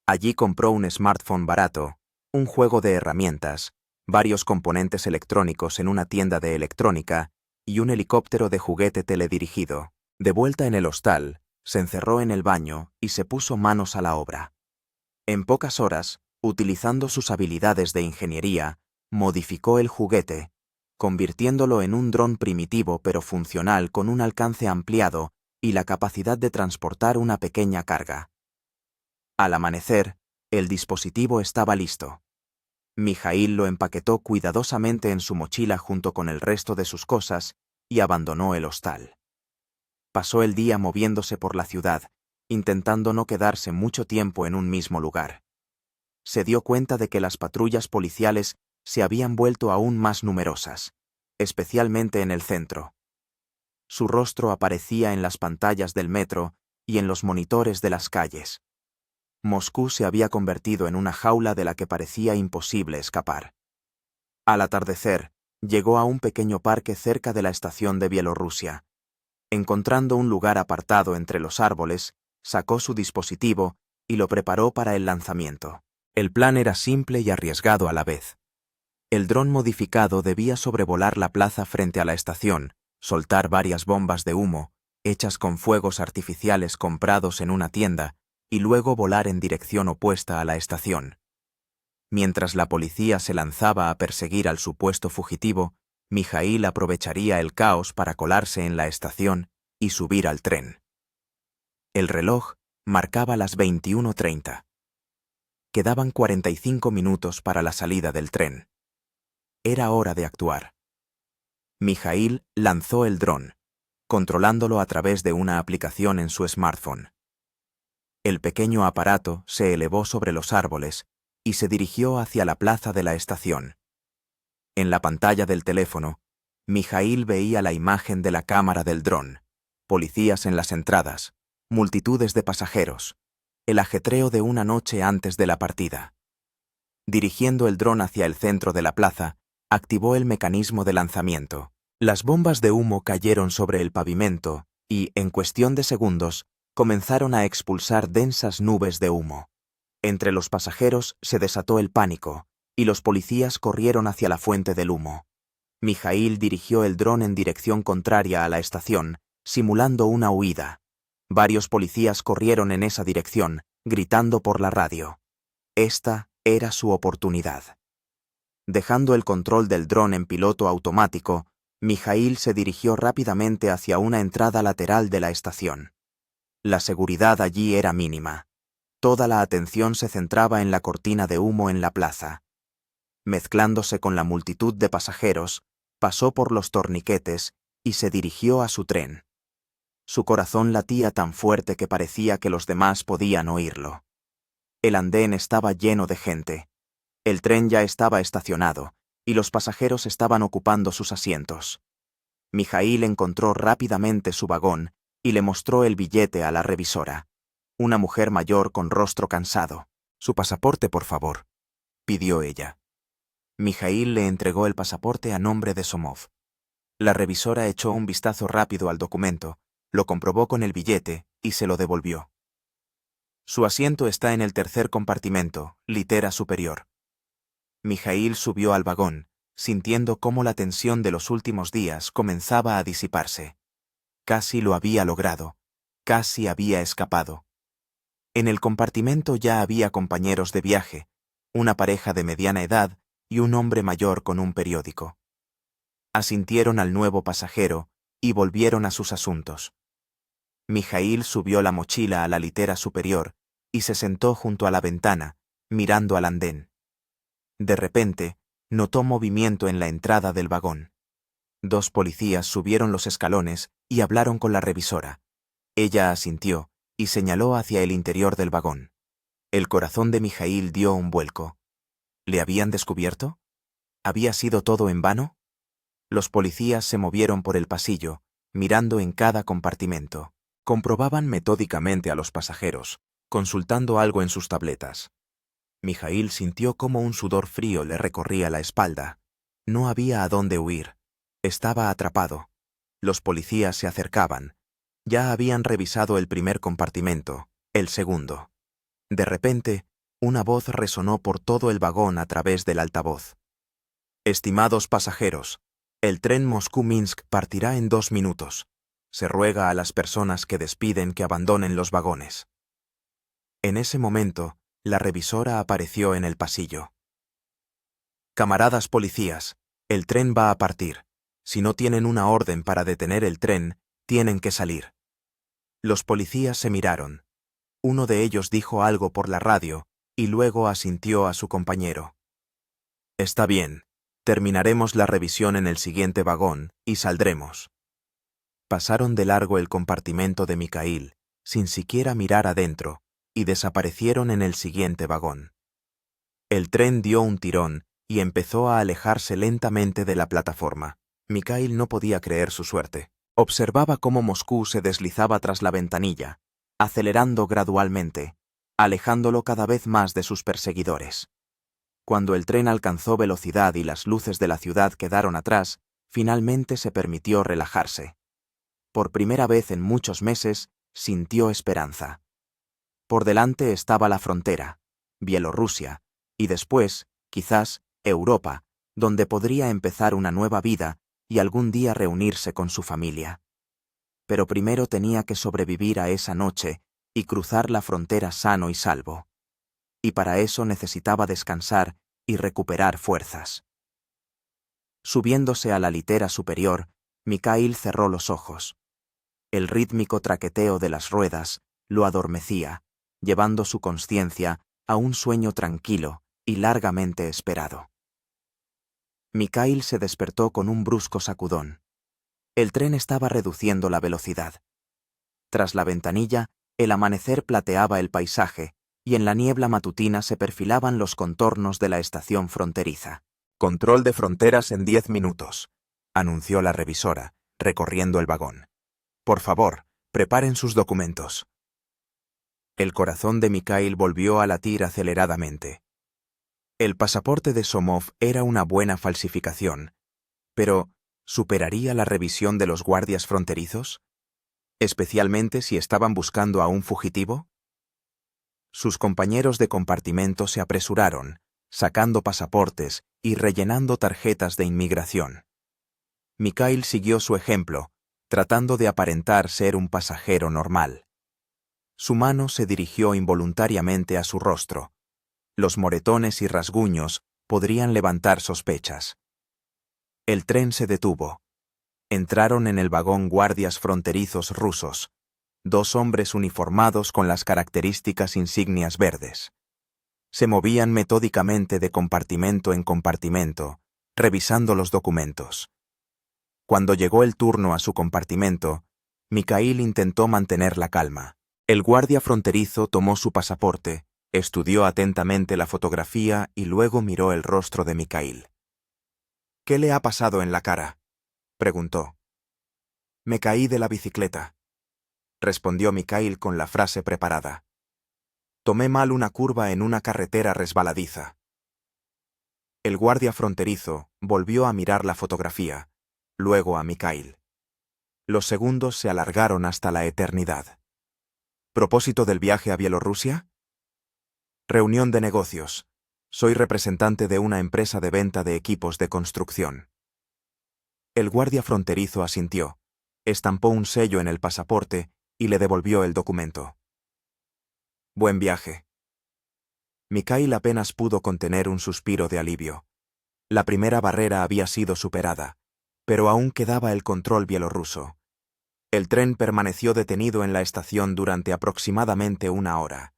Allí compró un smartphone barato, un juego de herramientas, varios componentes electrónicos en una tienda de electrónica y un helicóptero de juguete teledirigido. De vuelta en el hostal, se encerró en el baño y se puso manos a la obra. En pocas horas, utilizando sus habilidades de ingeniería, modificó el juguete, convirtiéndolo en un dron primitivo pero funcional con un alcance ampliado y la capacidad de transportar una pequeña carga. Al amanecer, el dispositivo estaba listo. Mijaíl lo empaquetó cuidadosamente en su mochila junto con el resto de sus cosas y abandonó el hostal. Pasó el día moviéndose por la ciudad, intentando no quedarse mucho tiempo en un mismo lugar. Se dio cuenta de que las patrullas policiales se habían vuelto aún más numerosas, especialmente en el centro. Su rostro aparecía en las pantallas del metro y en los monitores de las calles. Moscú se había convertido en una jaula de la que parecía imposible escapar. Al atardecer, llegó a un pequeño parque cerca de la estación de Bielorrusia. Encontrando un lugar apartado entre los árboles, sacó su dispositivo y lo preparó para el lanzamiento. El plan era simple y arriesgado a la vez. El dron modificado debía sobrevolar la plaza frente a la estación, soltar varias bombas de humo, hechas con fuegos artificiales comprados en una tienda, y luego volar en dirección opuesta a la estación. Mientras la policía se lanzaba a perseguir al supuesto fugitivo, Mijaíl aprovecharía el caos para colarse en la estación y subir al tren. El reloj marcaba las 21:30. Quedaban 45 minutos para la salida del tren. Era hora de actuar. Mijaíl lanzó el dron, controlándolo a través de una aplicación en su smartphone. El pequeño aparato se elevó sobre los árboles y se dirigió hacia la plaza de la estación. En la pantalla del teléfono, Mijaíl veía la imagen de la cámara del dron, policías en las entradas, multitudes de pasajeros, el ajetreo de una noche antes de la partida. Dirigiendo el dron hacia el centro de la plaza, activó el mecanismo de lanzamiento. Las bombas de humo cayeron sobre el pavimento y, en cuestión de segundos, comenzaron a expulsar densas nubes de humo. Entre los pasajeros se desató el pánico, y los policías corrieron hacia la fuente del humo. Mijaíl dirigió el dron en dirección contraria a la estación, simulando una huida. Varios policías corrieron en esa dirección, gritando por la radio. Esta era su oportunidad. Dejando el control del dron en piloto automático, Mijaíl se dirigió rápidamente hacia una entrada lateral de la estación. La seguridad allí era mínima. Toda la atención se centraba en la cortina de humo en la plaza. Mezclándose con la multitud de pasajeros, pasó por los torniquetes y se dirigió a su tren. Su corazón latía tan fuerte que parecía que los demás podían oírlo. El andén estaba lleno de gente. El tren ya estaba estacionado, y los pasajeros estaban ocupando sus asientos. Mijaíl encontró rápidamente su vagón y le mostró el billete a la revisora. Una mujer mayor con rostro cansado. «Su pasaporte, por favor», pidió ella. Mijaíl le entregó el pasaporte a nombre de Somov. La revisora echó un vistazo rápido al documento, lo comprobó con el billete y se lo devolvió. «Su asiento está en el tercer compartimento, litera superior». Mijaíl subió al vagón, sintiendo cómo la tensión de los últimos días comenzaba a disiparse. Casi lo había logrado, casi había escapado. En el compartimento ya había compañeros de viaje, una pareja de mediana edad y un hombre mayor con un periódico. Asintieron al nuevo pasajero y volvieron a sus asuntos. Mijaíl subió la mochila a la litera superior y se sentó junto a la ventana, mirando al andén. De repente, notó movimiento en la entrada del vagón. Dos policías subieron los escalones y hablaron con la revisora. Ella asintió y señaló hacia el interior del vagón. El corazón de Mijaíl dio un vuelco. ¿Le habían descubierto? ¿Había sido todo en vano? Los policías se movieron por el pasillo, mirando en cada compartimento. Comprobaban metódicamente a los pasajeros, consultando algo en sus tabletas. Mijaíl sintió cómo un sudor frío le recorría la espalda. No había a dónde huir. Estaba atrapado. Los policías se acercaban. Ya habían revisado el primer compartimento, el segundo. De repente, una voz resonó por todo el vagón a través del altavoz. Estimados pasajeros, el tren Moscú-Minsk partirá en 2 minutos. Se ruega a las personas que despiden que abandonen los vagones. En ese momento, la revisora apareció en el pasillo. Camaradas policías, el tren va a partir. Si no tienen una orden para detener el tren, tienen que salir. Los policías se miraron. Uno de ellos dijo algo por la radio y luego asintió a su compañero. Está bien, terminaremos la revisión en el siguiente vagón y saldremos. Pasaron de largo el compartimento de Mijaíl, sin siquiera mirar adentro, y desaparecieron en el siguiente vagón. El tren dio un tirón y empezó a alejarse lentamente de la plataforma. Mijaíl no podía creer su suerte. Observaba cómo Moscú se deslizaba tras la ventanilla, acelerando gradualmente, alejándolo cada vez más de sus perseguidores. Cuando el tren alcanzó velocidad y las luces de la ciudad quedaron atrás, finalmente se permitió relajarse. Por primera vez en muchos meses, sintió esperanza. Por delante estaba la frontera, Bielorrusia, y después, quizás, Europa, donde podría empezar una nueva vida y algún día reunirse con su familia. Pero primero tenía que sobrevivir a esa noche y cruzar la frontera sano y salvo. Y para eso necesitaba descansar y recuperar fuerzas. Subiéndose a la litera superior, Mijaíl cerró los ojos. El rítmico traqueteo de las ruedas lo adormecía, llevando su conciencia a un sueño tranquilo y largamente esperado. Mijaíl se despertó con un brusco sacudón. El tren estaba reduciendo la velocidad. Tras la ventanilla, el amanecer plateaba el paisaje, y en la niebla matutina se perfilaban los contornos de la estación fronteriza. Control de fronteras en 10 minutos, anunció la revisora, recorriendo el vagón. Por favor, preparen sus documentos. El corazón de Mijaíl volvió a latir aceleradamente. El pasaporte de Somov era una buena falsificación, pero ¿superaría la revisión de los guardias fronterizos? ¿Especialmente si estaban buscando a un fugitivo? Sus compañeros de compartimento se apresuraron, sacando pasaportes y rellenando tarjetas de inmigración. Mijaíl siguió su ejemplo, tratando de aparentar ser un pasajero normal. Su mano se dirigió involuntariamente a su rostro. Los moretones y rasguños podrían levantar sospechas. El tren se detuvo. Entraron en el vagón guardias fronterizos rusos, 2 hombres uniformados con las características insignias verdes. Se movían metódicamente de compartimento en compartimento, revisando los documentos. Cuando llegó el turno a su compartimento, Mijaíl intentó mantener la calma. El guardia fronterizo tomó su pasaporte, estudió atentamente la fotografía y luego miró el rostro de Mijaíl. «¿Qué le ha pasado en la cara?», preguntó. «Me caí de la bicicleta», respondió Mijaíl con la frase preparada. «Tomé mal una curva en una carretera resbaladiza». El guardia fronterizo volvió a mirar la fotografía, luego a Mijaíl. Los segundos se alargaron hasta la eternidad. «¿Propósito del viaje a Bielorrusia?». «Reunión de negocios. Soy representante de una empresa de venta de equipos de construcción». El guardia fronterizo asintió, estampó un sello en el pasaporte y le devolvió el documento. «Buen viaje». Mijaíl apenas pudo contener un suspiro de alivio. La primera barrera había sido superada, pero aún quedaba el control bielorruso. El tren permaneció detenido en la estación durante aproximadamente 1 hora.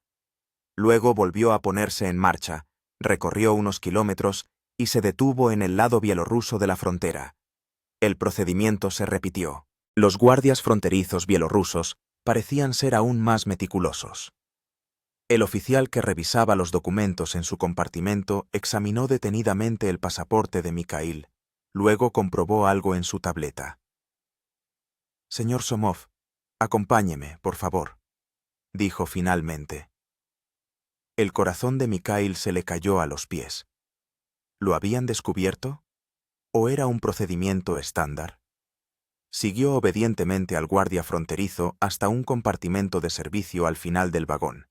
Luego volvió a ponerse en marcha, recorrió unos kilómetros y se detuvo en el lado bielorruso de la frontera. El procedimiento se repitió. Los guardias fronterizos bielorrusos parecían ser aún más meticulosos. El oficial que revisaba los documentos en su compartimento examinó detenidamente el pasaporte de Mikhail. Luego comprobó algo en su tableta. «Señor Somov, acompáñeme, por favor», dijo finalmente. El corazón de Mikhail se le cayó a los pies. ¿Lo habían descubierto? ¿O era un procedimiento estándar? Siguió obedientemente al guardia fronterizo hasta un compartimento de servicio al final del vagón.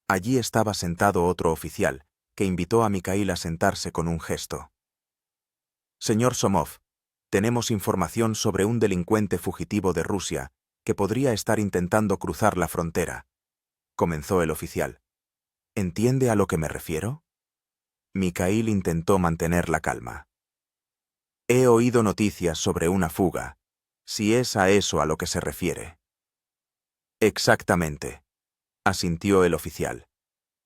Allí estaba sentado otro oficial, que invitó a Mikhail a sentarse con un gesto. «Señor Somov, tenemos información sobre un delincuente fugitivo de Rusia que podría estar intentando cruzar la frontera», comenzó el oficial. «¿Entiende a lo que me refiero?» Mikhail intentó mantener la calma. «He oído noticias sobre una fuga, si es a eso a lo que se refiere». «Exactamente», asintió el oficial.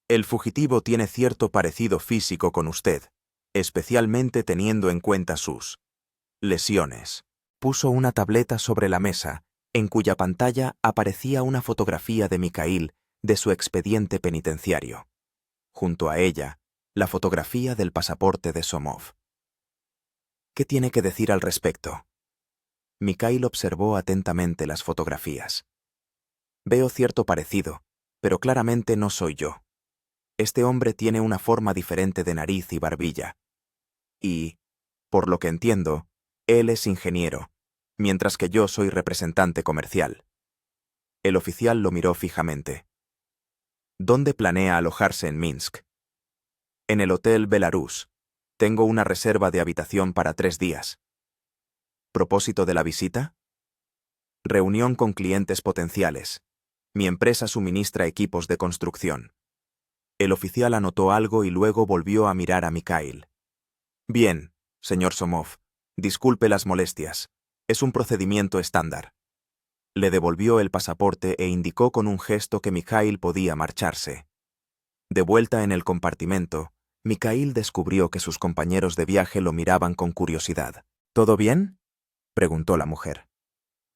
«El fugitivo tiene cierto parecido físico con usted, especialmente teniendo en cuenta sus lesiones». Puso una tableta sobre la mesa, en cuya pantalla aparecía una fotografía de Mikhail de su expediente penitenciario. Junto a ella, la fotografía del pasaporte de Somov. «¿Qué tiene que decir al respecto?» Mikhail observó atentamente las fotografías. «Veo cierto parecido, pero claramente no soy yo. Este hombre tiene una forma diferente de nariz y barbilla. Y, por lo que entiendo, él es ingeniero, mientras que yo soy representante comercial». El oficial lo miró fijamente. «¿Dónde planea alojarse en Minsk?» «En el Hotel Belarus. Tengo una reserva de habitación para 3 días». «¿Propósito de la visita?» «Reunión con clientes potenciales. Mi empresa suministra equipos de construcción». El oficial anotó algo y luego volvió a mirar a Mikhail. «Bien, señor Somov, disculpe las molestias. Es un procedimiento estándar». Le devolvió el pasaporte e indicó con un gesto que Mikhail podía marcharse. De vuelta en el compartimento, Mikhail descubrió que sus compañeros de viaje lo miraban con curiosidad. «¿Todo bien?», preguntó la mujer.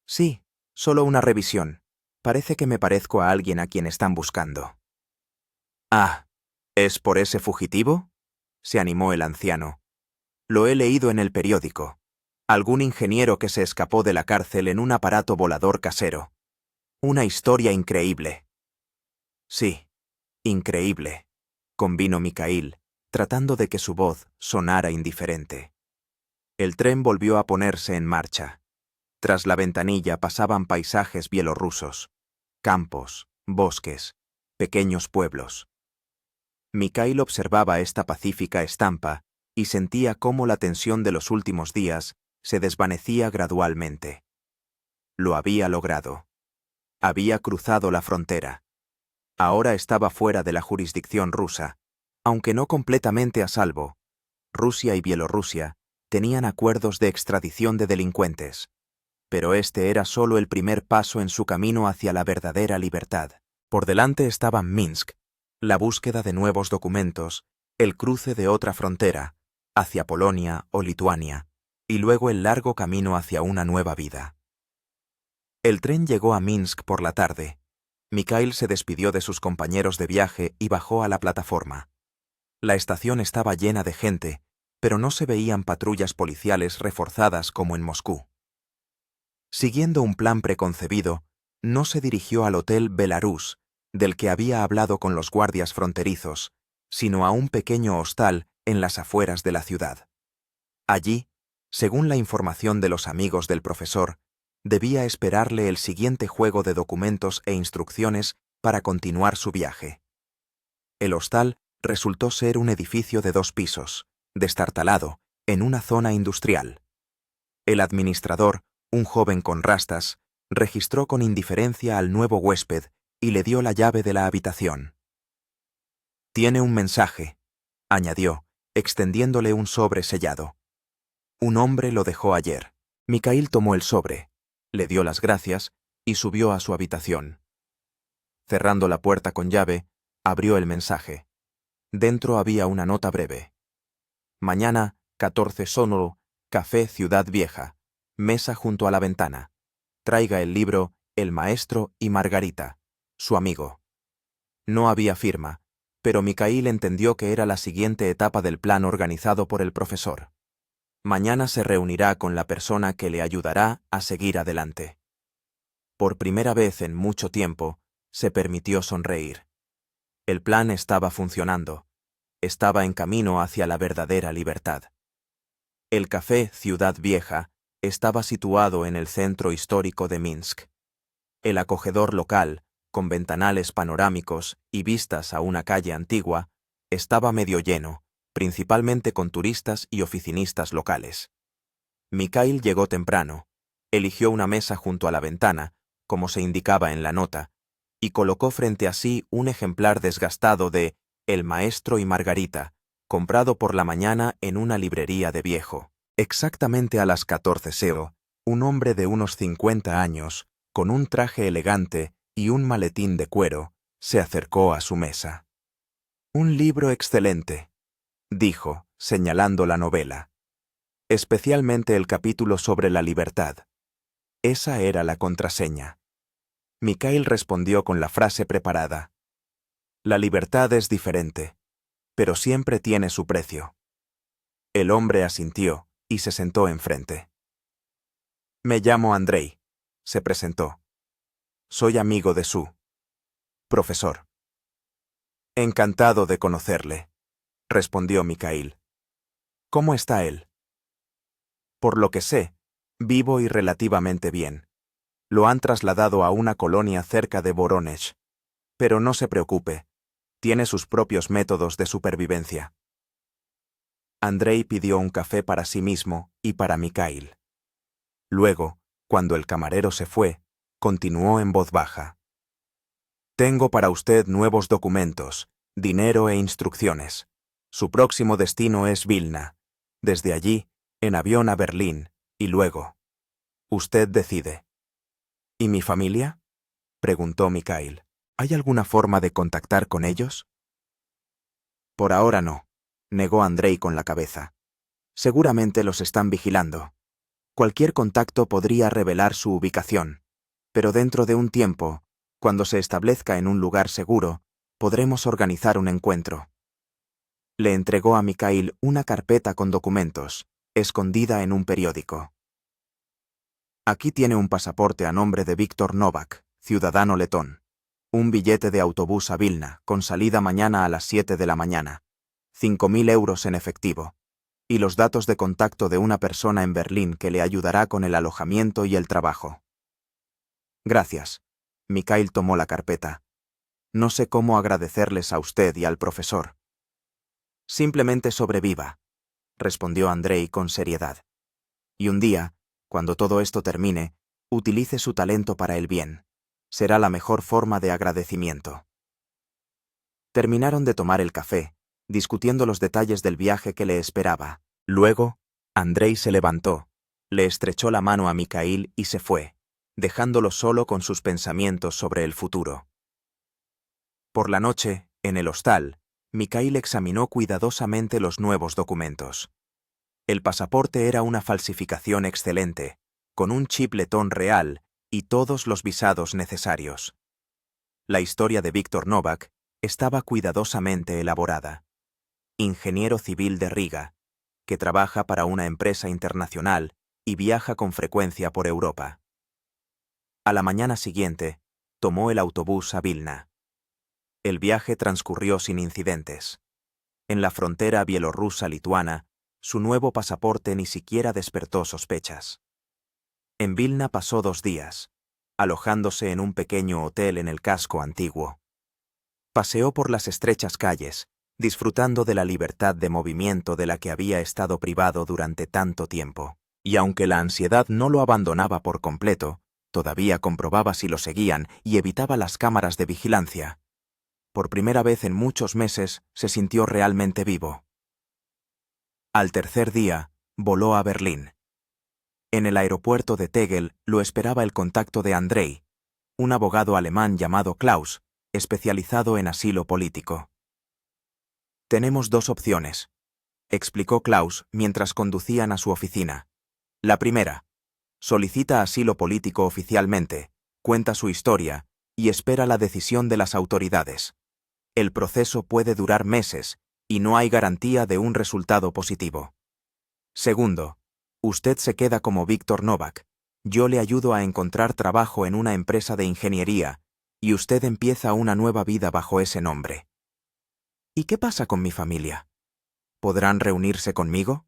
«Sí, solo una revisión. Parece que me parezco a alguien a quien están buscando». «Ah, ¿es por ese fugitivo?», se animó el anciano. «Lo he leído en el periódico. Algún ingeniero que se escapó de la cárcel en un aparato volador casero. Una historia increíble». «Sí, increíble», convino Mikhail, tratando de que su voz sonara indiferente. El tren volvió a ponerse en marcha. Tras la ventanilla pasaban paisajes bielorrusos, campos, bosques, pequeños pueblos. Mikhail observaba esta pacífica estampa y sentía cómo la tensión de los últimos días se desvanecía gradualmente. Lo había logrado. Había cruzado la frontera. Ahora estaba fuera de la jurisdicción rusa, aunque no completamente a salvo. Rusia y Bielorrusia tenían acuerdos de extradición de delincuentes, pero este era solo el primer paso en su camino hacia la verdadera libertad. Por delante estaban Minsk, la búsqueda de nuevos documentos, el cruce de otra frontera, hacia Polonia o Lituania, y luego el largo camino hacia una nueva vida. El tren llegó a Minsk por la tarde. Mikhail se despidió de sus compañeros de viaje y bajó a la plataforma. La estación estaba llena de gente, pero no se veían patrullas policiales reforzadas como en Moscú. Siguiendo un plan preconcebido, no se dirigió al Hotel Belarus, del que había hablado con los guardias fronterizos, sino a un pequeño hostal en las afueras de la ciudad. Allí, según la información de los amigos del profesor, debía esperarle el siguiente juego de documentos e instrucciones para continuar su viaje. El hostal resultó ser un edificio de 2 pisos, destartalado, en una zona industrial. El administrador, un joven con rastas, registró con indiferencia al nuevo huésped y le dio la llave de la habitación. «Tiene un mensaje», añadió, extendiéndole un sobre sellado. «Un hombre lo dejó ayer». Mikhail tomó el sobre, le dio las gracias y subió a su habitación. Cerrando la puerta con llave, abrió el mensaje. Dentro había una nota breve. «Mañana, 14 Sonoro, Café Ciudad Vieja. Mesa junto a la ventana. Traiga el libro El maestro y Margarita, su amigo. No había firma, pero Mikhail entendió que era la siguiente etapa del plan organizado por el profesor. Mañana se reunirá con la persona que le ayudará a seguir adelante. Por primera vez en mucho tiempo, se permitió sonreír. El plan estaba funcionando. Estaba en camino hacia la verdadera libertad. El café Ciudad Vieja estaba situado en el centro histórico de Minsk. El acogedor local, con ventanales panorámicos y vistas a una calle antigua, estaba medio lleno, principalmente con turistas y oficinistas locales. Mikhail llegó temprano, eligió una mesa junto a la ventana, como se indicaba en la nota, y colocó frente a sí un ejemplar desgastado de El maestro y Margarita, comprado por la mañana en una librería de viejo. Exactamente a las 14:00, un hombre de unos 50 años, con un traje elegante y un maletín de cuero, se acercó a su mesa. «Un libro excelente», dijo, señalando la novela. Especialmente el capítulo sobre la libertad. Esa era la contraseña. Mikhail respondió con la frase preparada. «La libertad es diferente, pero siempre tiene su precio». El hombre asintió y se sentó enfrente. «Me llamo Andrei», se presentó. «Soy amigo de su profesor». «Encantado de conocerle», respondió Mikhail. «¿Cómo está él?» «Por lo que sé, vivo y relativamente bien. Lo han trasladado a una colonia cerca de Voronezh. Pero no se preocupe, tiene sus propios métodos de supervivencia». Andrei pidió un café para sí mismo y para Mikhail. Luego, cuando el camarero se fue, continuó en voz baja. «Tengo para usted nuevos documentos, dinero e instrucciones. Su próximo destino es Vilna. Desde allí, en avión a Berlín, y luego. Usted decide». «¿Y mi familia?», preguntó Mikhail. «¿Hay alguna forma de contactar con ellos?». «Por ahora no», negó Andrei con la cabeza. «Seguramente los están vigilando. Cualquier contacto podría revelar su ubicación, pero dentro de un tiempo, cuando se establezca en un lugar seguro, podremos organizar un encuentro». Le entregó a Mikhail una carpeta con documentos, escondida en un periódico. «Aquí tiene un pasaporte a nombre de Víctor Novak, ciudadano letón. Un billete de autobús a Vilna, con salida mañana a las 7 de la mañana. 5.000 euros en efectivo. Y los datos de contacto de una persona en Berlín que le ayudará con el alojamiento y el trabajo». «Gracias». Mikhail tomó la carpeta. «No sé cómo agradecerles a usted y al profesor». «Simplemente sobreviva», respondió Andrei con seriedad. «Y un día, cuando todo esto termine, utilice su talento para el bien. Será la mejor forma de agradecimiento». Terminaron de tomar el café, discutiendo los detalles del viaje que le esperaba. Luego, Andrei se levantó, le estrechó la mano a Mikhail y se fue, dejándolo solo con sus pensamientos sobre el futuro. Por la noche, en el hostal, Mikhail examinó cuidadosamente los nuevos documentos. El pasaporte era una falsificación excelente, con un chip letón real y todos los visados necesarios. La historia de Víctor Novak estaba cuidadosamente elaborada. Ingeniero civil de Riga, que trabaja para una empresa internacional y viaja con frecuencia por Europa. A la mañana siguiente, tomó el autobús a Vilna. El viaje transcurrió sin incidentes. En la frontera bielorrusa-lituana, su nuevo pasaporte ni siquiera despertó sospechas. En Vilna pasó 2 días, alojándose en un pequeño hotel en el casco antiguo. Paseó por las estrechas calles, disfrutando de la libertad de movimiento de la que había estado privado durante tanto tiempo. Y aunque la ansiedad no lo abandonaba por completo, todavía comprobaba si lo seguían y evitaba las cámaras de vigilancia. Por primera vez en muchos meses se sintió realmente vivo. Al tercer día, voló a Berlín. En el aeropuerto de Tegel lo esperaba el contacto de Andrei, un abogado alemán llamado Klaus, especializado en asilo político. «Tenemos 2 opciones», explicó Klaus mientras conducían a su oficina. «La primera, Solicita asilo político oficialmente, cuenta su historia y espera la decisión de las autoridades. El proceso puede durar meses y no hay garantía de un resultado positivo. Segundo, usted se queda como Víctor Novak. Yo le ayudo a encontrar trabajo en una empresa de ingeniería y usted empieza una nueva vida bajo ese nombre. ¿Y qué pasa con mi familia? ¿Podrán reunirse conmigo?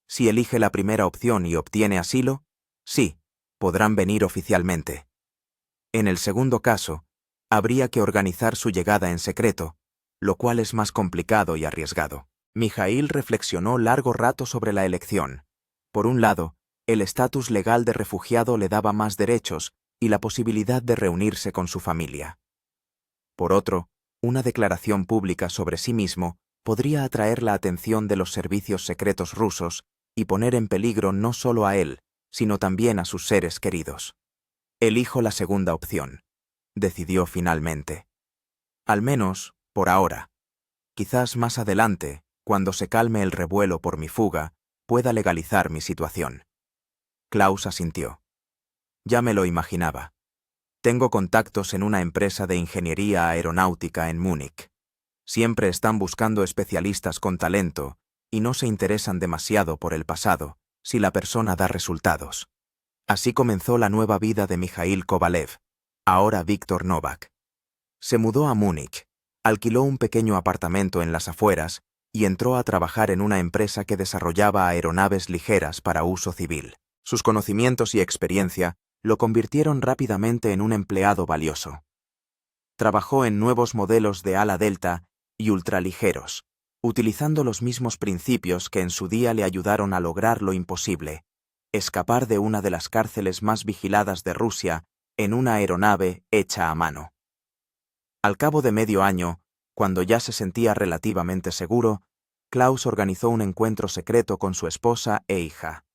Si elige la primera opción y obtiene asilo, sí, podrán venir oficialmente. En el segundo caso, habría que organizar su llegada en secreto, lo cual es más complicado y arriesgado. Mijaíl reflexionó largo rato sobre la elección. Por un lado, el estatus legal de refugiado le daba más derechos y la posibilidad de reunirse con su familia. Por otro, una declaración pública sobre sí mismo podría atraer la atención de los servicios secretos rusos y poner en peligro no solo a él, sino también a sus seres queridos. Elijo la segunda opción, decidió finalmente. Al menos, por ahora. Quizás más adelante, cuando se calme el revuelo por mi fuga, pueda legalizar mi situación. Klaus asintió. Ya me lo imaginaba. Tengo contactos en una empresa de ingeniería aeronáutica en Múnich. Siempre están buscando especialistas con talento y no se interesan demasiado por el pasado, si la persona da resultados. Así comenzó la nueva vida de Mijaíl Kovalev, ahora Víctor Novak. Se mudó a Múnich, alquiló un pequeño apartamento en las afueras y entró a trabajar en una empresa que desarrollaba aeronaves ligeras para uso civil. Sus conocimientos y experiencia lo convirtieron rápidamente en un empleado valioso. Trabajó en nuevos modelos de ala delta y ultraligeros, utilizando los mismos principios que en su día le ayudaron a lograr lo imposible: escapar de una de las cárceles más vigiladas de Rusia en una aeronave hecha a mano. Al cabo de medio año, cuando ya se sentía relativamente seguro, Klaus organizó un encuentro secreto con su esposa e hija.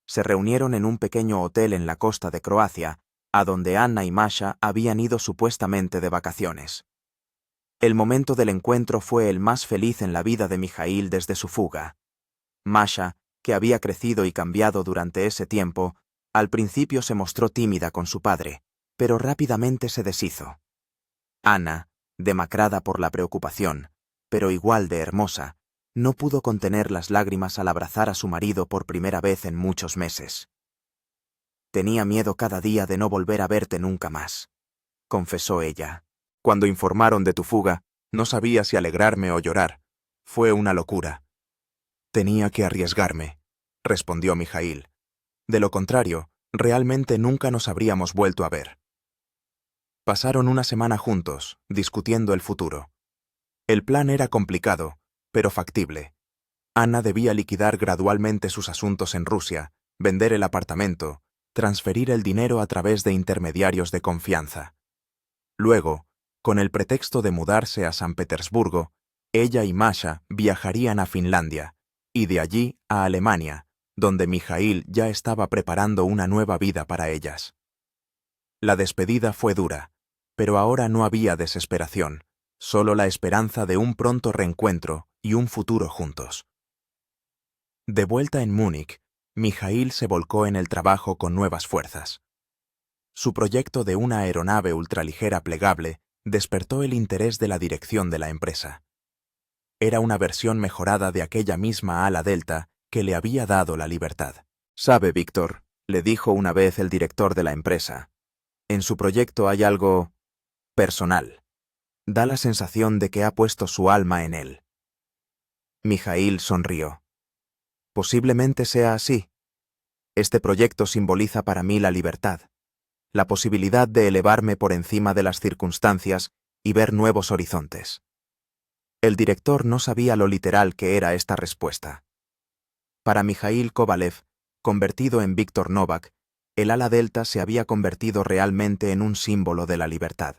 Se reunieron en un pequeño hotel en la costa de Croacia, a donde Anna y Masha habían ido supuestamente de vacaciones. El momento del encuentro fue el más feliz en la vida de Mijaíl desde su fuga. Masha, que había crecido y cambiado durante ese tiempo, al principio se mostró tímida con su padre, pero rápidamente se deshizo. Anna, demacrada por la preocupación, pero igual de hermosa, no pudo contener las lágrimas al abrazar a su marido por primera vez en muchos meses. Tenía miedo cada día de no volver a verte nunca más, confesó ella. Cuando informaron de tu fuga, no sabía si alegrarme o llorar. Fue una locura. Tenía que arriesgarme, respondió Mijaíl. De lo contrario, realmente nunca nos habríamos vuelto a ver. Pasaron una semana juntos, discutiendo el futuro. El plan era complicado, pero factible. Anna debía liquidar gradualmente sus asuntos en Rusia, vender el apartamento, transferir el dinero a través de intermediarios de confianza. Luego, con el pretexto de mudarse a San Petersburgo, ella y Masha viajarían a Finlandia, y de allí a Alemania, donde Mijaíl ya estaba preparando una nueva vida para ellas. La despedida fue dura, pero ahora no había desesperación, solo la esperanza de un pronto reencuentro y un futuro juntos. De vuelta en Múnich, Mijaíl se volcó en el trabajo con nuevas fuerzas. Su proyecto de una aeronave ultraligera plegable despertó el interés de la dirección de la empresa. Era una versión mejorada de aquella misma ala delta que le había dado la libertad. «Sabe, Víctor», le dijo una vez el director de la empresa, «en su proyecto hay algo personal. Da la sensación de que ha puesto su alma en él». Mijaíl sonrió. «Posiblemente sea así. Este proyecto simboliza para mí la libertad, la posibilidad de elevarme por encima de las circunstancias y ver nuevos horizontes». El director no sabía lo literal que era esta respuesta. Para Mijaíl Kovalev, convertido en Víctor Novak, el ala delta se había convertido realmente en un símbolo de la libertad,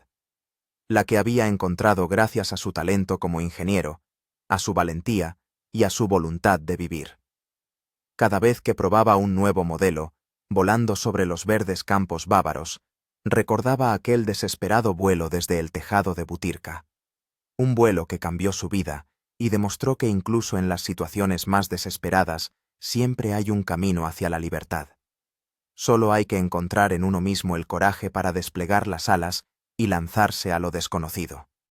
la que había encontrado gracias a su talento como ingeniero, a su valentía y a su voluntad de vivir. Cada vez que probaba un nuevo modelo, volando sobre los verdes campos bávaros, recordaba aquel desesperado vuelo desde el tejado de Butyrka. Un vuelo que cambió su vida y demostró que incluso en las situaciones más desesperadas siempre hay un camino hacia la libertad. Solo hay que encontrar en uno mismo el coraje para desplegar las alas y lanzarse a lo desconocido.